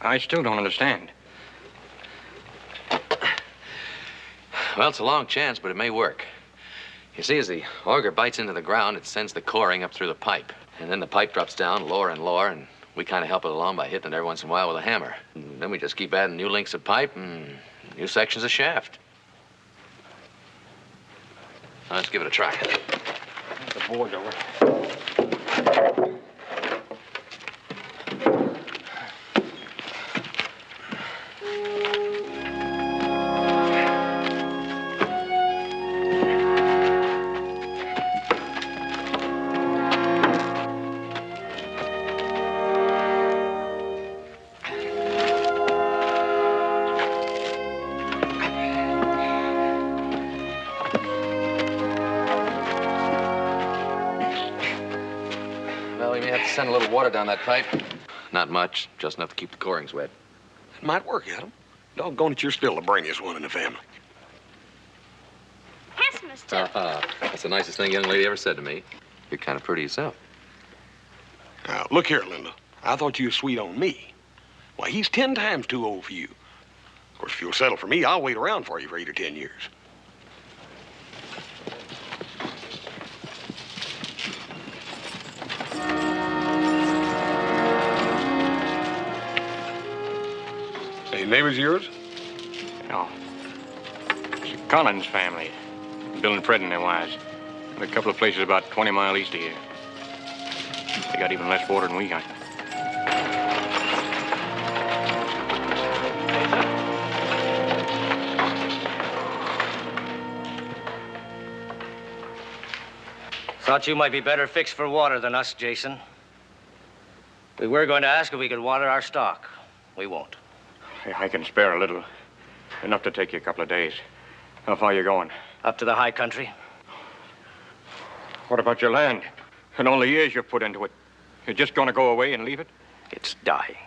I still don't understand. Well, it's a long chance, but it may work. You see, as the auger bites into the ground, it sends the coring up through the pipe. And then the pipe drops down lower and lower, and we kind of help it along by hitting it every once in a while with a hammer. And then we just keep adding new links of pipe and new sections of shaft. Now, let's give it a try. The board's over. Send a little water down that pipe. Not much, just enough to keep the corings wet. It might work, Adam. Doggone it, you're still the brainiest one in the family. Pass, mister. That's the nicest thing a young lady ever said to me. You're kind of pretty yourself. Now, look here, Linda. I thought you were sweet on me. Why, he's 10 times too old for you. Of course, if you'll settle for me, I'll wait around for you for 8 or 10 years. Any neighbors of yours? No. It's the Collins family. Bill and Fred and their wives. And a couple of places about 20 miles east of here. They got even less water than we got. Thought you might be better fixed for water than us, Jason. We were going to ask if we could water our stock. We won't. I can spare a little. Enough to take you a couple of days. How far are you going? Up to the high country. What about your land? And all the years you've put into it. You're just going to go away and leave it? It's dying.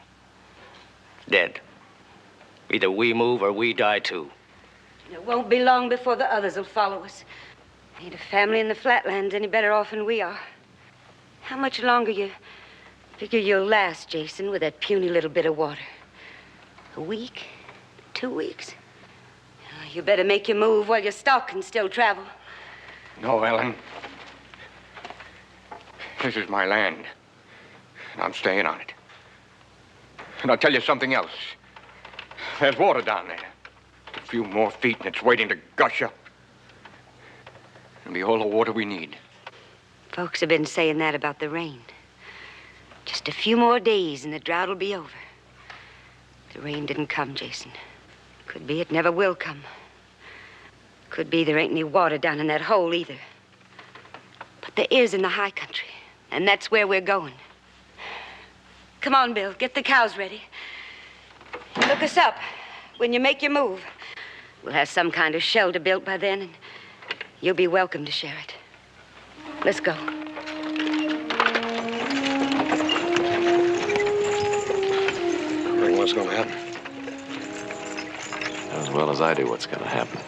Dead. Either we move or we die too. It won't be long before the others will follow us. Ain't a family in the flatlands any better off than we are. How much longer you figure you'll last, Jason, with that puny little bit of water? A week? 2 weeks? You better make your move while your stock can still travel. No, Ellen. This is my land. And I'm staying on it. And I'll tell you something else. There's water down there. A few more feet and it's waiting to gush up. It'll be all the water we need. Folks have been saying that about the rain. Just a few more days and the drought will be over. The rain didn't come, Jason. Could be it never will come. Could be there ain't any water down in that hole either. But there is in the high country, and that's where we're going. Come on, Bill, get the cows ready. Look us up when you make your move. We'll have some kind of shelter built by then, and you'll be welcome to share it. Let's go. What's going to happen? As well as I do what's going to happen.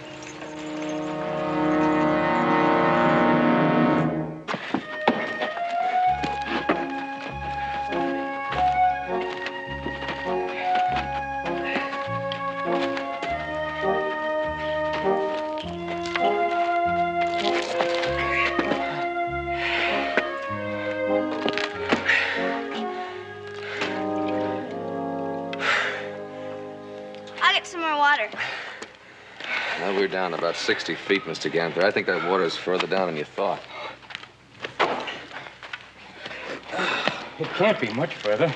I'll get some more water. Now we're down about 60 feet, Mr. Ganther. I think that water's further down than you thought. It can't be much further.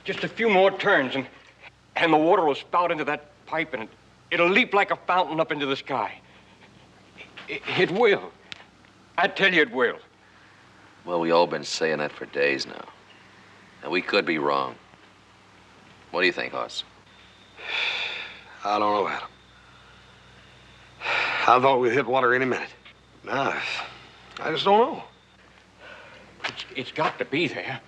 Just a few more turns and the water will spout into that pipe and it'll leap like a fountain up into the sky. It will. I tell you it will. Well, we all been saying that for days now. And we could be wrong. What do you think, Hoss? I don't know, Adam. I thought we'd hit water any minute. Nah, I just don't know. It's got to be there.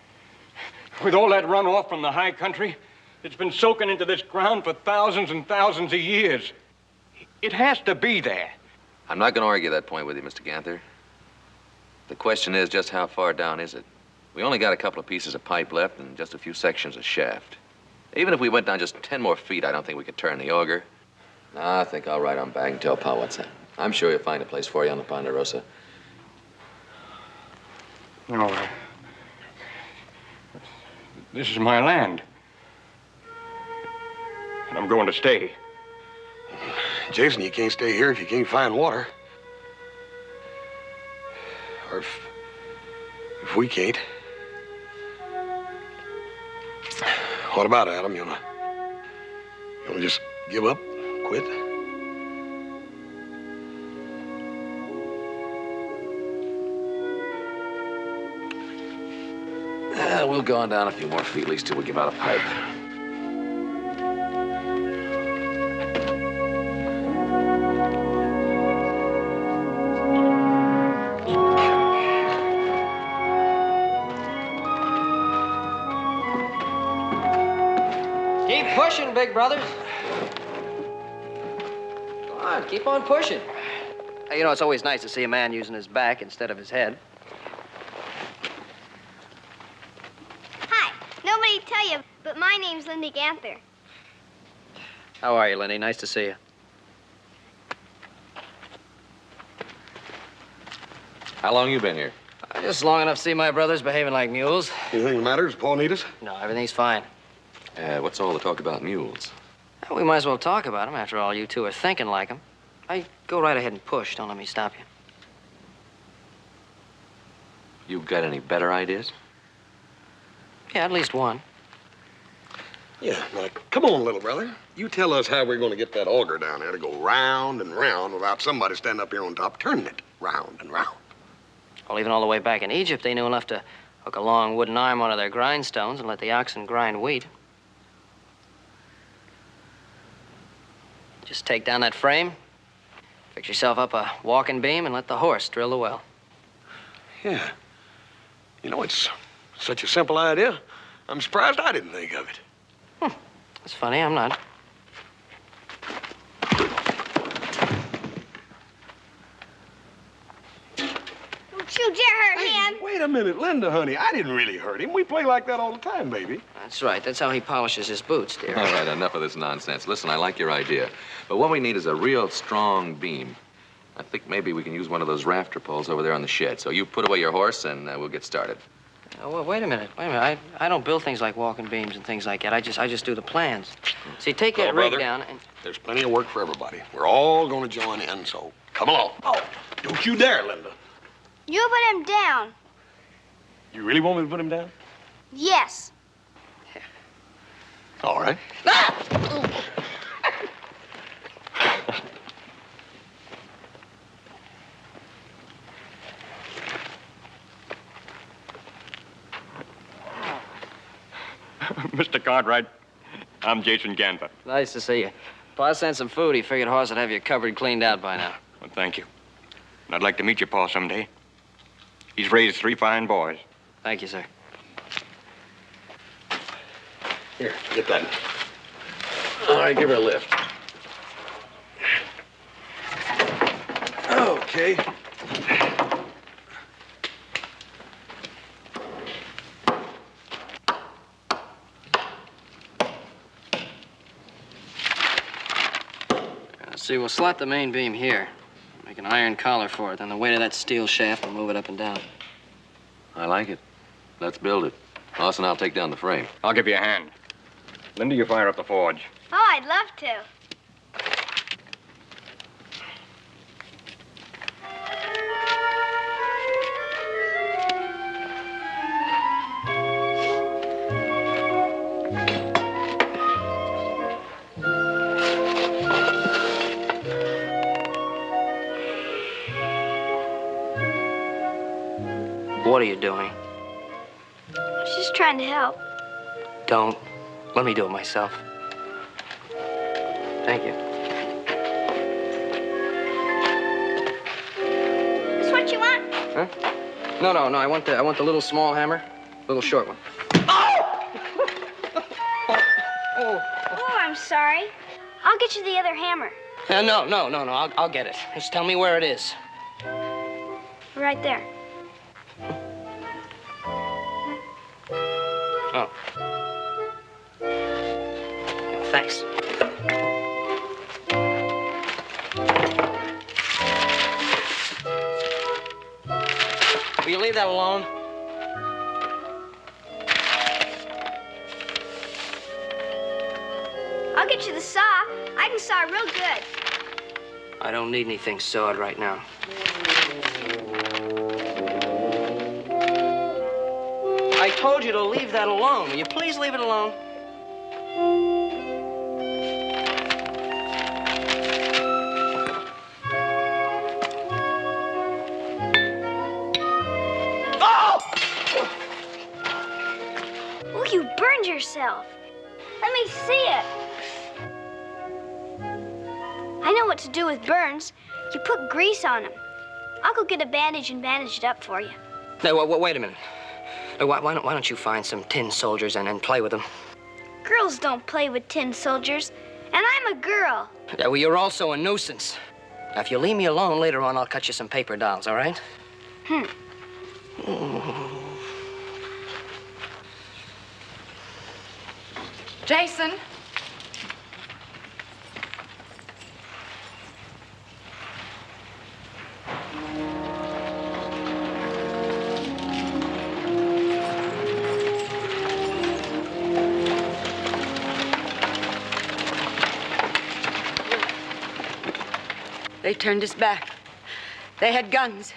With all that runoff from the high country, it's been soaking into this ground for thousands and thousands of years. It has to be there. I'm not going to argue that point with you, Mr. Ganther. The question is, just how far down is it? We only got a couple of pieces of pipe left and just a few sections of shaft. Even if we went down just 10 more feet, I don't think we could turn the auger. I think I'll ride on back and tell Pa what's that. I'm sure he'll find a place for you on the Ponderosa. No, this is my land. And I'm going to stay. Jason, you can't stay here if you can't find water. Or if we can't. What about it, Adam? You wanna just give up? Quit? We'll go on down a few more feet, at least till we give out a pipe. Keep pushing, big brothers. Come on, keep on pushing. Hey, you know, it's always nice to see a man using his back instead of his head. Hi. Nobody tell you, but my name's Lindy Ganther. How are you, Lindy? Nice to see you. How long you been here? Just long enough to see my brothers behaving like mules. Anything matters? Paul need us? No, everything's fine. What's all the talk about mules? Well, we might as well talk about them. After all, you two are thinking like them. Go right ahead and push. Don't let me stop you. You got any better ideas? Yeah, at least one. Yeah, now, come on, little brother. You tell us how we're going to get that auger down there to go round and round without somebody standing up here on top turning it round and round. Well, even all the way back in Egypt, they knew enough to hook a long wooden arm onto their grindstones and let the oxen grind wheat. Just take down that frame, fix yourself up a walking beam, and let the horse drill the well. Yeah. You know, it's such a simple idea. I'm surprised I didn't think of it. That's funny, I'm not. Don't you dare hurt him. Wait a minute, Linda, honey. I didn't really hurt him. We play like that all the time, baby. That's right. That's how he polishes his boots, dear. All right, enough of this nonsense. Listen, I like your idea. But what we need is a real strong beam. I think maybe we can use one of those rafter poles over there on the shed. So you put away your horse, and we'll get started. Oh, well, wait a minute. I don't build things like walking beams and things like that. I just do the plans. See, take that rig brother, down and... There's plenty of work for everybody. We're all going to join in, so come along. Oh, don't you dare, Linda. You put him down. You really want me to put him down? Yes. All right. Mr. Cartwright, I'm Jason Ganfer. Nice to see you. Pa sent some food. He figured Hoss would have your cupboard cleaned out by now. Well, thank you. And I'd like to meet your pa someday. He's raised 3 fine boys. Thank you, sir. Here, get that. All right, give her a lift. Okay. See, we'll slot the main beam here. Make an iron collar for it. Then the weight of that steel shaft will move it up and down. I like it. Let's build it. Hoss and I'll take down the frame. I'll give you a hand. Linda, you fire up the forge. Oh, I'd love to. What are you doing? I was just trying to help. Don't. Let me do it myself. Thank you. That's what you want? Huh? No. I want the little small hammer, little short one. Oh, I'm sorry. I'll get you the other hammer. No. I'll get it. Just tell me where it is. Right there. Oh. Thanks. Will you leave that alone? I'll get you the saw. I can saw real good. I don't need anything sawed right now. I told you to leave that alone. Will you please leave it alone? Oh, you burned yourself. Let me see it. I know what to do with burns. You put grease on them. I'll go get a bandage and bandage it up for you. No, wait a minute. Why don't you find some tin soldiers and play with them? Girls don't play with tin soldiers, and I'm a girl. Yeah, well, you're also a nuisance. Now, if you leave me alone, later on, I'll cut you some paper dolls, all right? Jason? They turned us back. They had guns.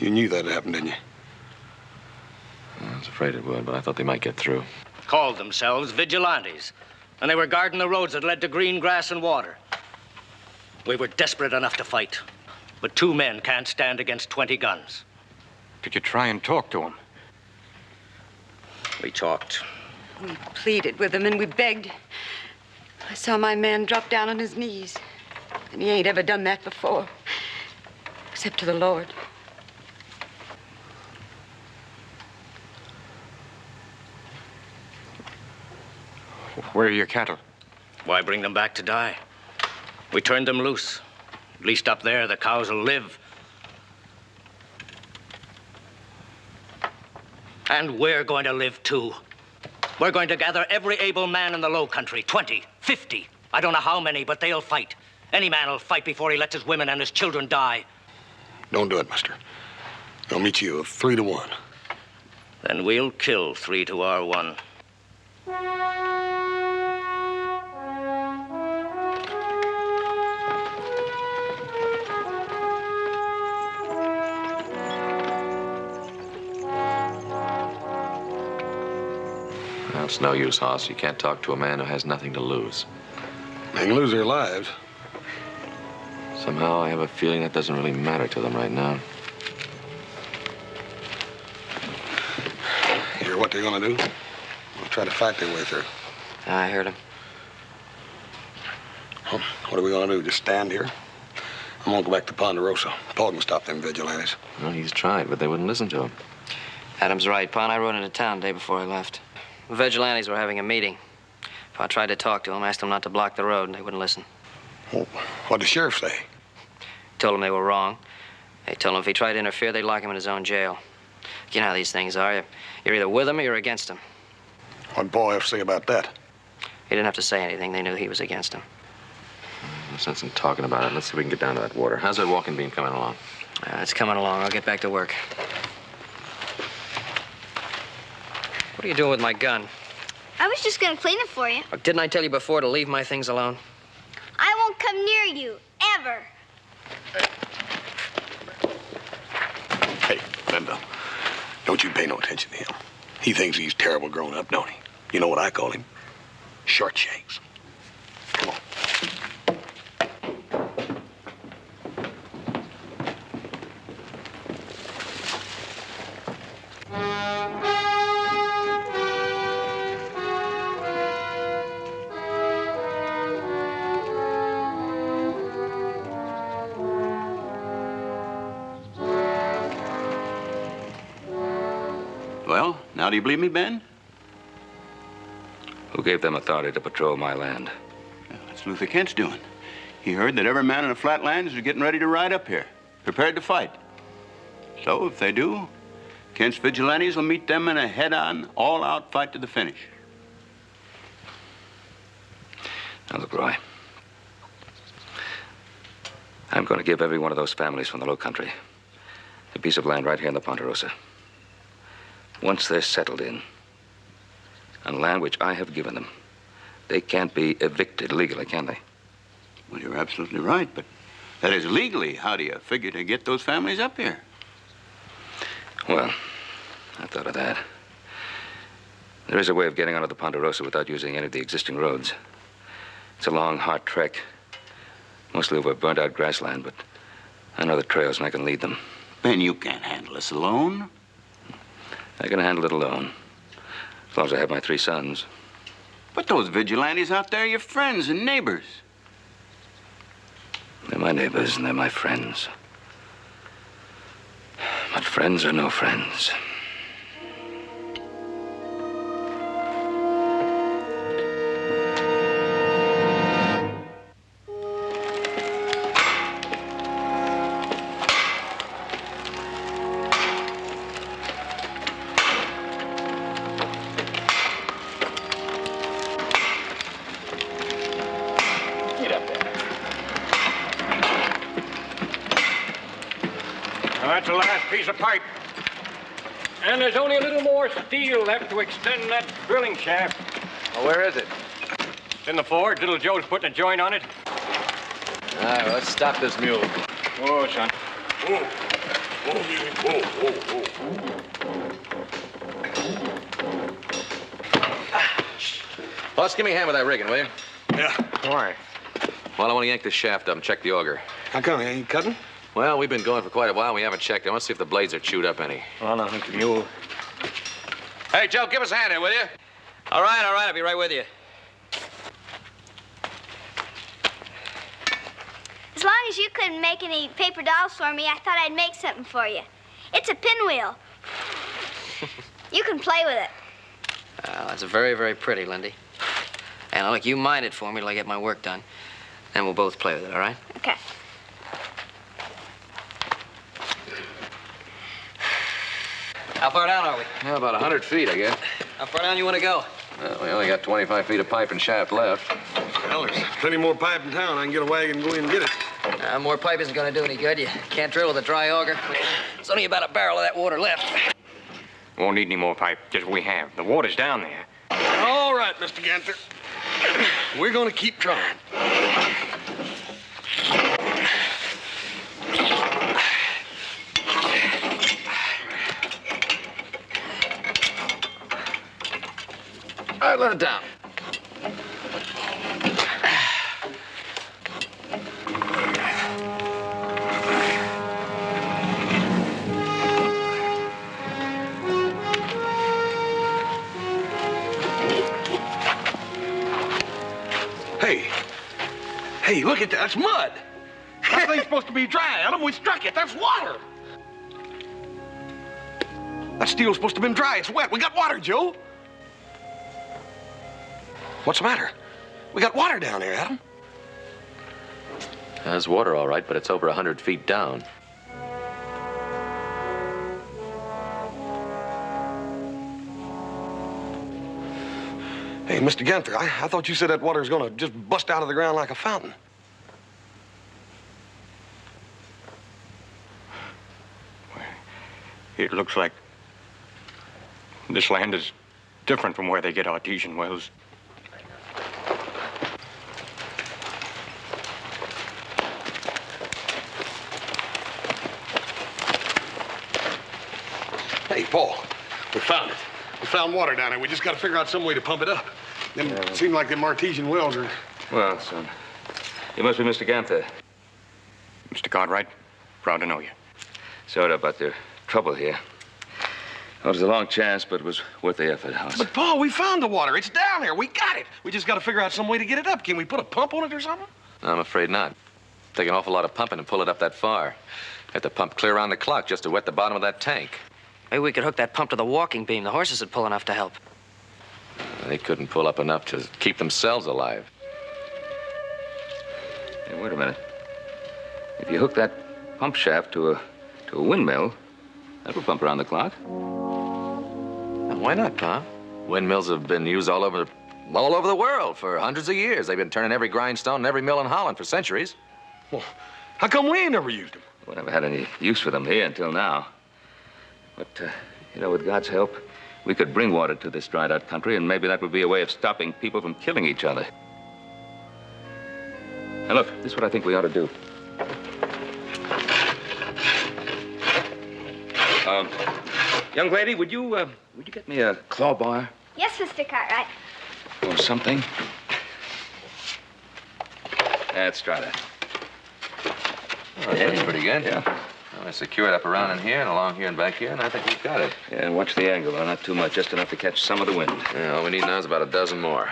You knew that'd happen, didn't you? Well, it's a afraid it would, but I thought they might get through. Called themselves vigilantes, and they were guarding the roads that led to green grass and water. We were desperate enough to fight, but 2 men can't stand against 20 guns. Did you try and talk to them? We talked. We pleaded with him and we begged. I saw my man drop down on his knees, and he ain't ever done that before, except to the Lord. Where are your cattle? Why bring them back to die? We turned them loose. At least up there, the cows will live. And we're going to live, too. We're going to gather every able man in the Low Country, 20, 50. I don't know how many, but they'll fight. Any man will fight before he lets his women and his children die. Don't do it, mister. I'll meet you 3 to 1. Then we'll kill 3 to our 1. Well, it's no use, Hoss. You can't talk to a man who has nothing to lose. They can lose their lives. Somehow, I have a feeling that doesn't really matter to them right now. Hear what they're gonna do? They'll try to fight their way through. I heard him. Well, what are we gonna do? Just stand here? I'm gonna go back to Ponderosa. Paul can stop them vigilantes. Well, he's tried, but they wouldn't listen to him. Adam's right. Pa and I rode into town the day before I left. The vigilantes were having a meeting. Pa tried to talk to them, asked them not to block the road, and they wouldn't listen. Well, what'd the sheriff say? Told them they were wrong. They told him if he tried to interfere, they'd lock him in his own jail. You know how these things are. You're either with them or you're against them. What'd Paul have to say about that? He didn't have to say anything. They knew he was against them. No sense in talking about it. Let's see if we can get down to that water. How's that walking beam coming along? It's coming along. I'll get back to work. What are you doing with my gun? I was just gonna clean it for you. Didn't I tell you before to leave my things alone? I won't come near you, ever. Hey, Linda, don't you pay no attention to him. He thinks he's terrible grown up, don't he? You know what I call him? Short shakes. Come on. Well, now do you believe me, Ben? Who gave them authority to patrol my land? That's Luther Kent's doing. He heard that every man in the Flatlands is getting ready to ride up here, prepared to fight. So if they do, Kent's vigilantes will meet them in a head-on, all-out fight to the finish. Now, look, Roy. I'm going to give every one of those families from the Low Country a piece of land right here in the Ponderosa. Once they're settled in, on land which I have given them, they can't be evicted legally, can they? Well, you're absolutely right, but that is legally. How do you figure to get those families up here? Well, I thought of that. There is a way of getting onto the Ponderosa without using any of the existing roads. It's a long, hard trek, mostly over burnt-out grassland, but I know the trails and I can lead them. Ben, you can't handle this alone. I can handle it alone, as long as I have my 3 sons. But those vigilantes out there are your friends and neighbors. They're my neighbors and they're my friends. But friends are no friends. That's the last piece of pipe. And there's only a little more steel left to extend that drilling shaft. Well, where is it? It's in the forge. Little Joe's putting a joint on it. All right, well, let's stop this mule. Whoa, son. Whoa. Whoa, whoa, whoa, whoa. Boss, give me a hand with that rigging, will you? Yeah. Why? Well, I want to yank the shaft up and check the auger. How come? You ain't cutting? Well, we've been going for quite a while. We haven't checked. I want to see if the blades are chewed up any. Well, now, Uncle Mule. Hey, Joe, give us a hand here, will you? All right, I'll be right with you. As long as you couldn't make any paper dolls for me, I thought I'd make something for you. It's a pinwheel. You can play with it. That's very, very pretty, Lindy. And look, you mind it for me till I get my work done. Then we'll both play with it, all right? Okay. How far down are we? Yeah, about 100 feet, I guess. How far down you want to go? Well, we only got 25 feet of pipe and shaft left. Well, there's plenty more pipe in town. I can get a wagon and go in and get it. More pipe isn't going to do any good. You can't drill with a dry auger. There's only about a barrel of that water left. Won't need any more pipe, just what we have. The water's down there. All right, Mr. Ganther. We're going to keep trying. All right, let it down. Hey, look at that. That's mud. That thing's supposed to be dry, Adam. We struck it. That's water. That steel's supposed to have been dry. It's wet. We got water, Joe. What's the matter? We got water down there, Adam. There's water, all right, but it's over 100 feet down. Hey, Mr. Ganther, I thought you said that water was going to just bust out of the ground like a fountain. It looks like this land is different from where they get artesian wells. Hey, Paul, we found it. We found water down there. We just got to figure out some way to pump it up. It seemed like them artesian wells are... Well, son, you must be Mr. Ganther. Mr. Cartwright, proud to know you. Sorry about the trouble here. It was a long chance, but it was worth the effort, House. But, Paul, we found the water. It's down there. We got it. We just got to figure out some way to get it up. Can we put a pump on it or something? I'm afraid not. Take an awful lot of pumping to pull it up that far. Have to pump clear around the clock just to wet the bottom of that tank. Maybe we could hook that pump to the walking beam. The horses would pull enough to help. They couldn't pull up enough to keep themselves alive. Hey, wait a minute. If you hook that pump shaft to a windmill, that will pump around the clock. Why not, Pa? Windmills have been used all over the world for hundreds of years. They've been turning every grindstone and every mill in Holland for centuries. Well, how come we ain't never used them? We never had any use for them here until now. But, you know, with God's help, we could bring water to this dried-out country, and maybe that would be a way of stopping people from killing each other. Now, look, this is what I think we ought to do. Young lady, would you get me a claw bar Yes, Mr. Cartwright. or something? Let's try that. Oh, that's pretty good. Yeah. Well, I secure it up around in here and along here and back here, and I think we've got it. Yeah, and watch the angle, though. Not too much, just enough to catch some of the wind. Yeah, all we need now is about a dozen more.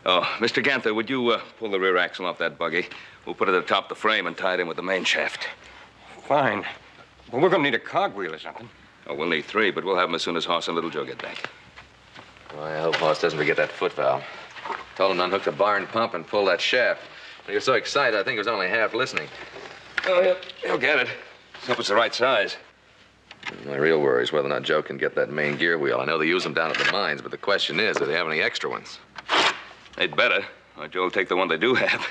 Oh, Mr. Ganther, would you pull the rear axle off that buggy? We'll put it atop the frame and tie it in with the main shaft. Fine. Well, we're going to need a cogwheel or something. Oh, we'll need 3, but we'll have them as soon as Hoss and Little Joe get back. Well, I hope Hoss doesn't forget that foot valve. Told him to unhook the barn pump and pull that shaft. He was so excited, I think he was only half listening. Oh, he'll get it. Let's hope it's the right size. My real worry is whether or not Joe can get that main gear wheel. I know they use them down at the mines, but the question is, do they have any extra ones? They'd better, or Joe will take the one they do have.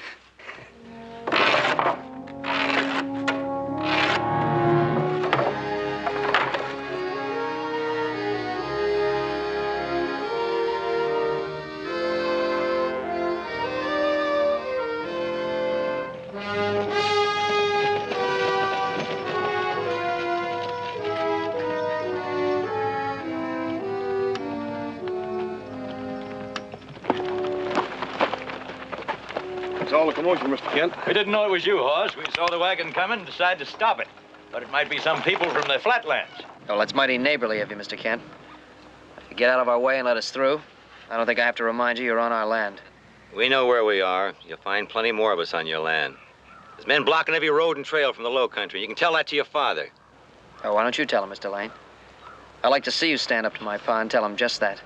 all the commotion, Mr. Kent? We didn't know it was you, Hoss. We saw the wagon coming and decided to stop it. But it might be some people from the flatlands. Well, that's mighty neighborly of you, Mr. Kent. If you get out of our way and let us through, I don't think I have to remind you you're on our land. We know where we are. You'll find plenty more of us on your land. There's men blocking every road and trail from the low country. You can tell that to your father. Oh, why don't you tell him, Mr. Lane? I'd like to see you stand up to my pa and tell him just that.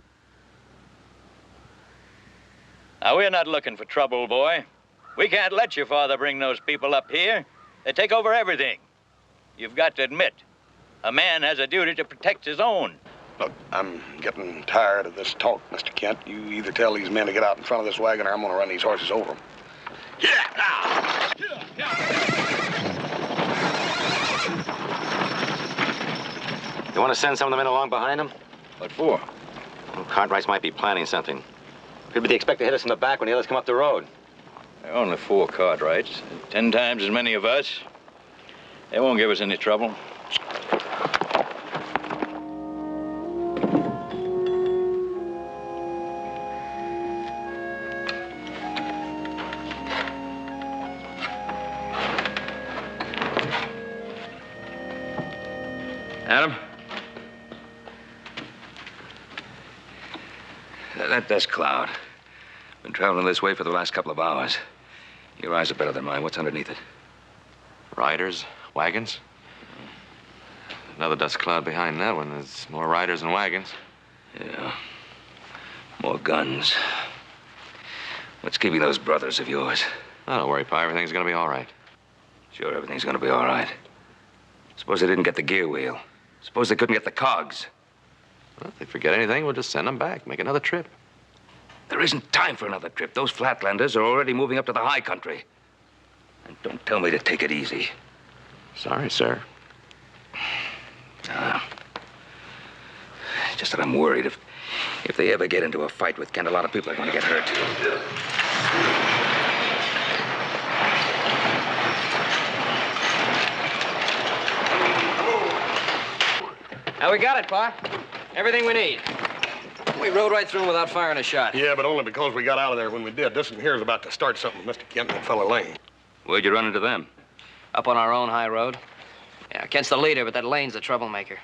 Now, we're not looking for trouble, boy. We can't let your father bring those people up here. They take over everything. You've got to admit, a man has a duty to protect his own. Look, I'm getting tired of this talk, Mr. Kent. You either tell these men to get out in front of this wagon or I'm going to run these horses over them. You want to send some of the men along behind them? What for? Well, Cartwrights might be planning something. Could be they expect to hit us in the back when the others come up the road. There are only 4 Cartwrights. 10 times as many of us. They won't give us any trouble. Adam? That's Cloud. Been traveling this way for the last couple of hours. Your eyes are better than mine. What's underneath it? Riders, wagons. Another dust cloud behind that one. There's more riders and wagons. Yeah. More guns. What's keeping those brothers of yours? Oh, don't worry, Pa. Everything's gonna be all right. Sure, everything's gonna be all right. Suppose they didn't get the gear wheel. Suppose they couldn't get the cogs. Well, if they forget anything, we'll just send them back. Make another trip. There isn't time for another trip. Those Flatlanders are already moving up to the high country. And don't tell me to take it easy. Sorry, sir. Just that I'm worried if they ever get into a fight with Kent, a lot of people are going to get hurt. Now, we got it, Pa. Everything we need. We rode right through them without firing a shot. Yeah, but only because we got out of there when we did. This one here is about to start something with Mr. Kent and that fellow Lane. Where'd you run into them? Up on our own high road. Yeah, Kent's the leader, but that Lane's the troublemaker.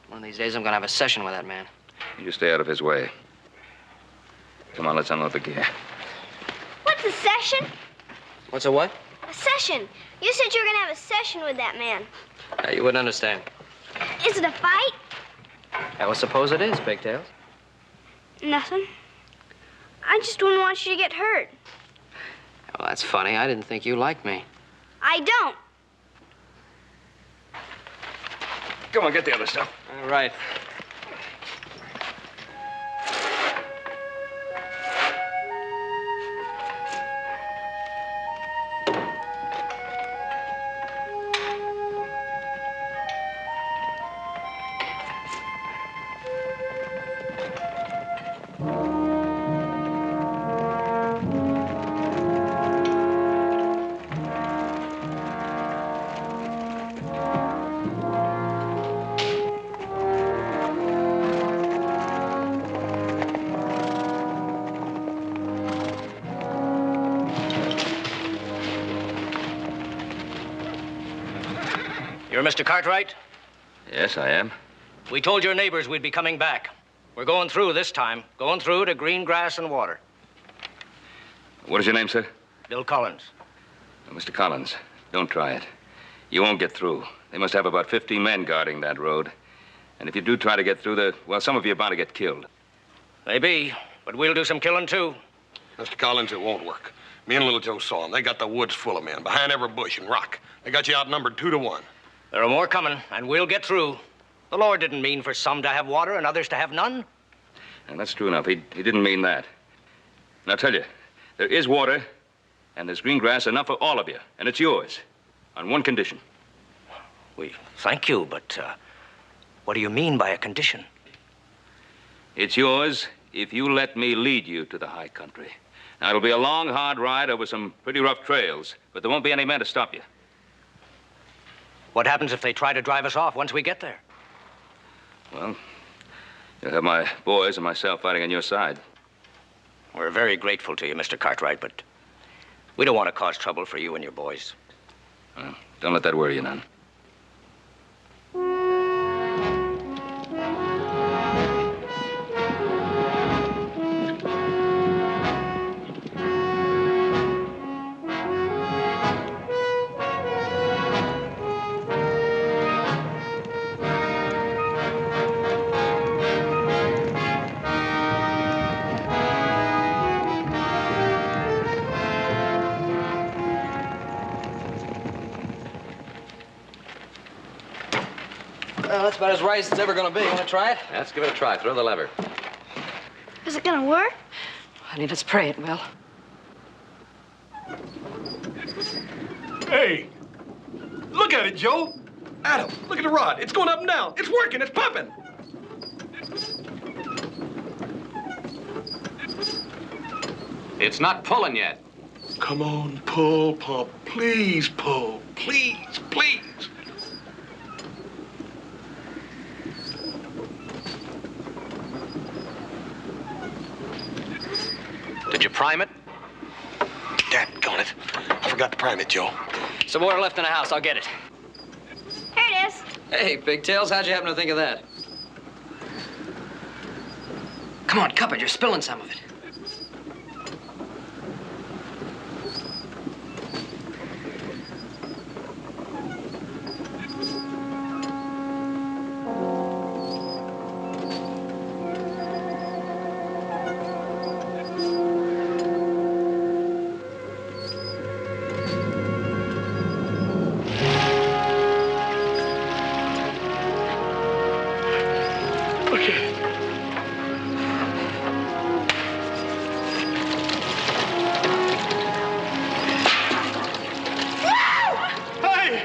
One of these days, I'm gonna have a session with that man. You stay out of his way. Come on, let's unload the gear. What's a session? What's a what? A session. You said you were gonna have a session with that man. You wouldn't understand. Is it a fight? I will suppose it is, Pigtails. Nothing. I just wouldn't want you to get hurt. Well, that's funny. I didn't think you liked me. I don't. Come on, get the other stuff. All right. You're Mr. Cartwright? Yes, I am. We told your neighbors we'd be coming back. We're going through this time. Going through to green grass and water. What is your name, sir? Bill Collins. Mr. Collins, don't try it. You won't get through. They must have about 50 men guarding that road. And if you do try to get through, well, some of you are bound to get killed. Maybe, but we'll do some killing, too. Mr. Collins, it won't work. Me and Little Joe saw them. They got the woods full of men, behind every bush and rock. They got you outnumbered 2 to 1. There are more coming, and we'll get through. The Lord didn't mean for some to have water and others to have none. And that's true enough. He didn't mean that. And I'll tell you, there is water, and there's green grass enough for all of you, and it's yours, on one condition. We thank you, but what do you mean by a condition? It's yours if you let me lead you to the high country. Now, it'll be a long, hard ride over some pretty rough trails, but there won't be any men to stop you. What happens if they try to drive us off once we get there? Well, you'll have my boys and myself fighting on your side. We're very grateful to you, Mr. Cartwright, but We don't want to cause trouble for you and your boys. Well, don't let that worry you none. Well, that's about as right as it's ever gonna be. Want to try it? Let's give it a try. Throw the lever. Is it gonna work? Honey, let's pray it will. Hey, look at it, Joe. Adam, look at the rod. It's going up and down. It's working. It's pumping. It's not pulling yet. Come on, pull, pump. Please, pull. Please, please. Did you prime it? Dadgone it. I forgot to prime it, Joe. Some water left in the house. I'll get it. Here it is. Hey, Pigtails, how'd you happen to think of that? Come on, cup it. You're spilling some of it. Hey,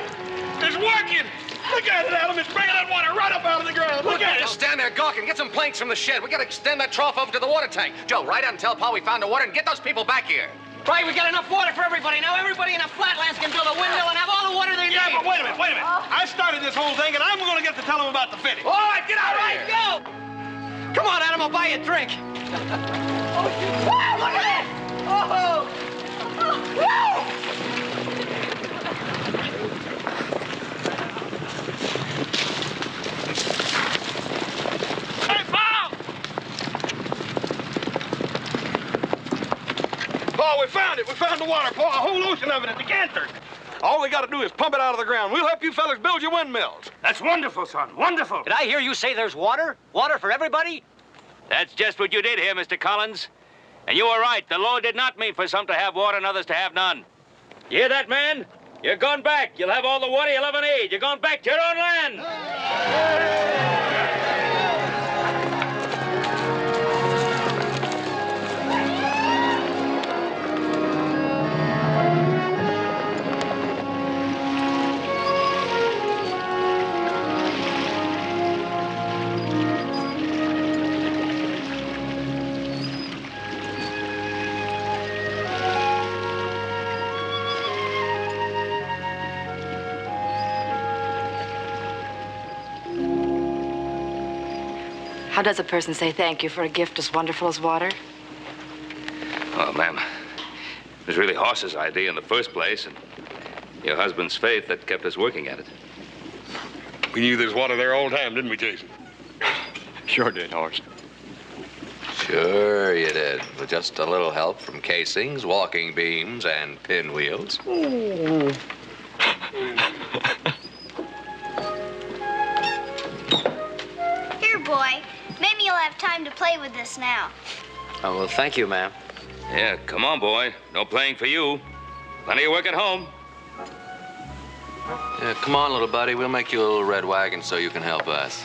it's working. Look at it, Adam. It's bringing that water right up out of the ground. Look at it. Stand there gawking. Get some planks from the shed. We gotta extend that trough over to the water tank. Joe, ride out and tell Pa we found the water and get those people back here. Right, we got enough water for everybody. Now everybody in the flatlands can build a windmill and have all the water they need. Yeah, but wait a minute, wait a minute. I started this whole thing, and I'm going to get to tell them about the finish. All right, get out of here. Go. Come on, Adam, I'll buy you a drink. Wow, look at it! Oh! Hey, Paul! Paul, we found it. We found the water, Paul. A whole ocean of it at the Canter. All we got to do is pump it out of the ground. We'll help you fellas build your windmills. That's wonderful, son. Wonderful. Did I hear you say there's water? Water for everybody? That's just what you did here, Mr. Collins. And you were right. The Lord did not mean for some to have water and others to have none. You hear that, man? You're going back. You'll have all the water you'll ever need. You're going back to your own land. How does a person say thank you for a gift as wonderful as water? Well, ma'am, it was really Horse's idea in the first place, and your husband's faith that kept us working at it. We knew there was water there all the time, didn't we, Jason? Sure did, Horse. Sure you did. With just a little help from casings, walking beams, and pinwheels. Here, boy. Maybe you'll have time to play with this now. Oh, well, thank you, ma'am. Yeah, come on, boy. No playing for you. Plenty of work at home. Yeah, come on, little buddy. We'll make you a little red wagon so you can help us.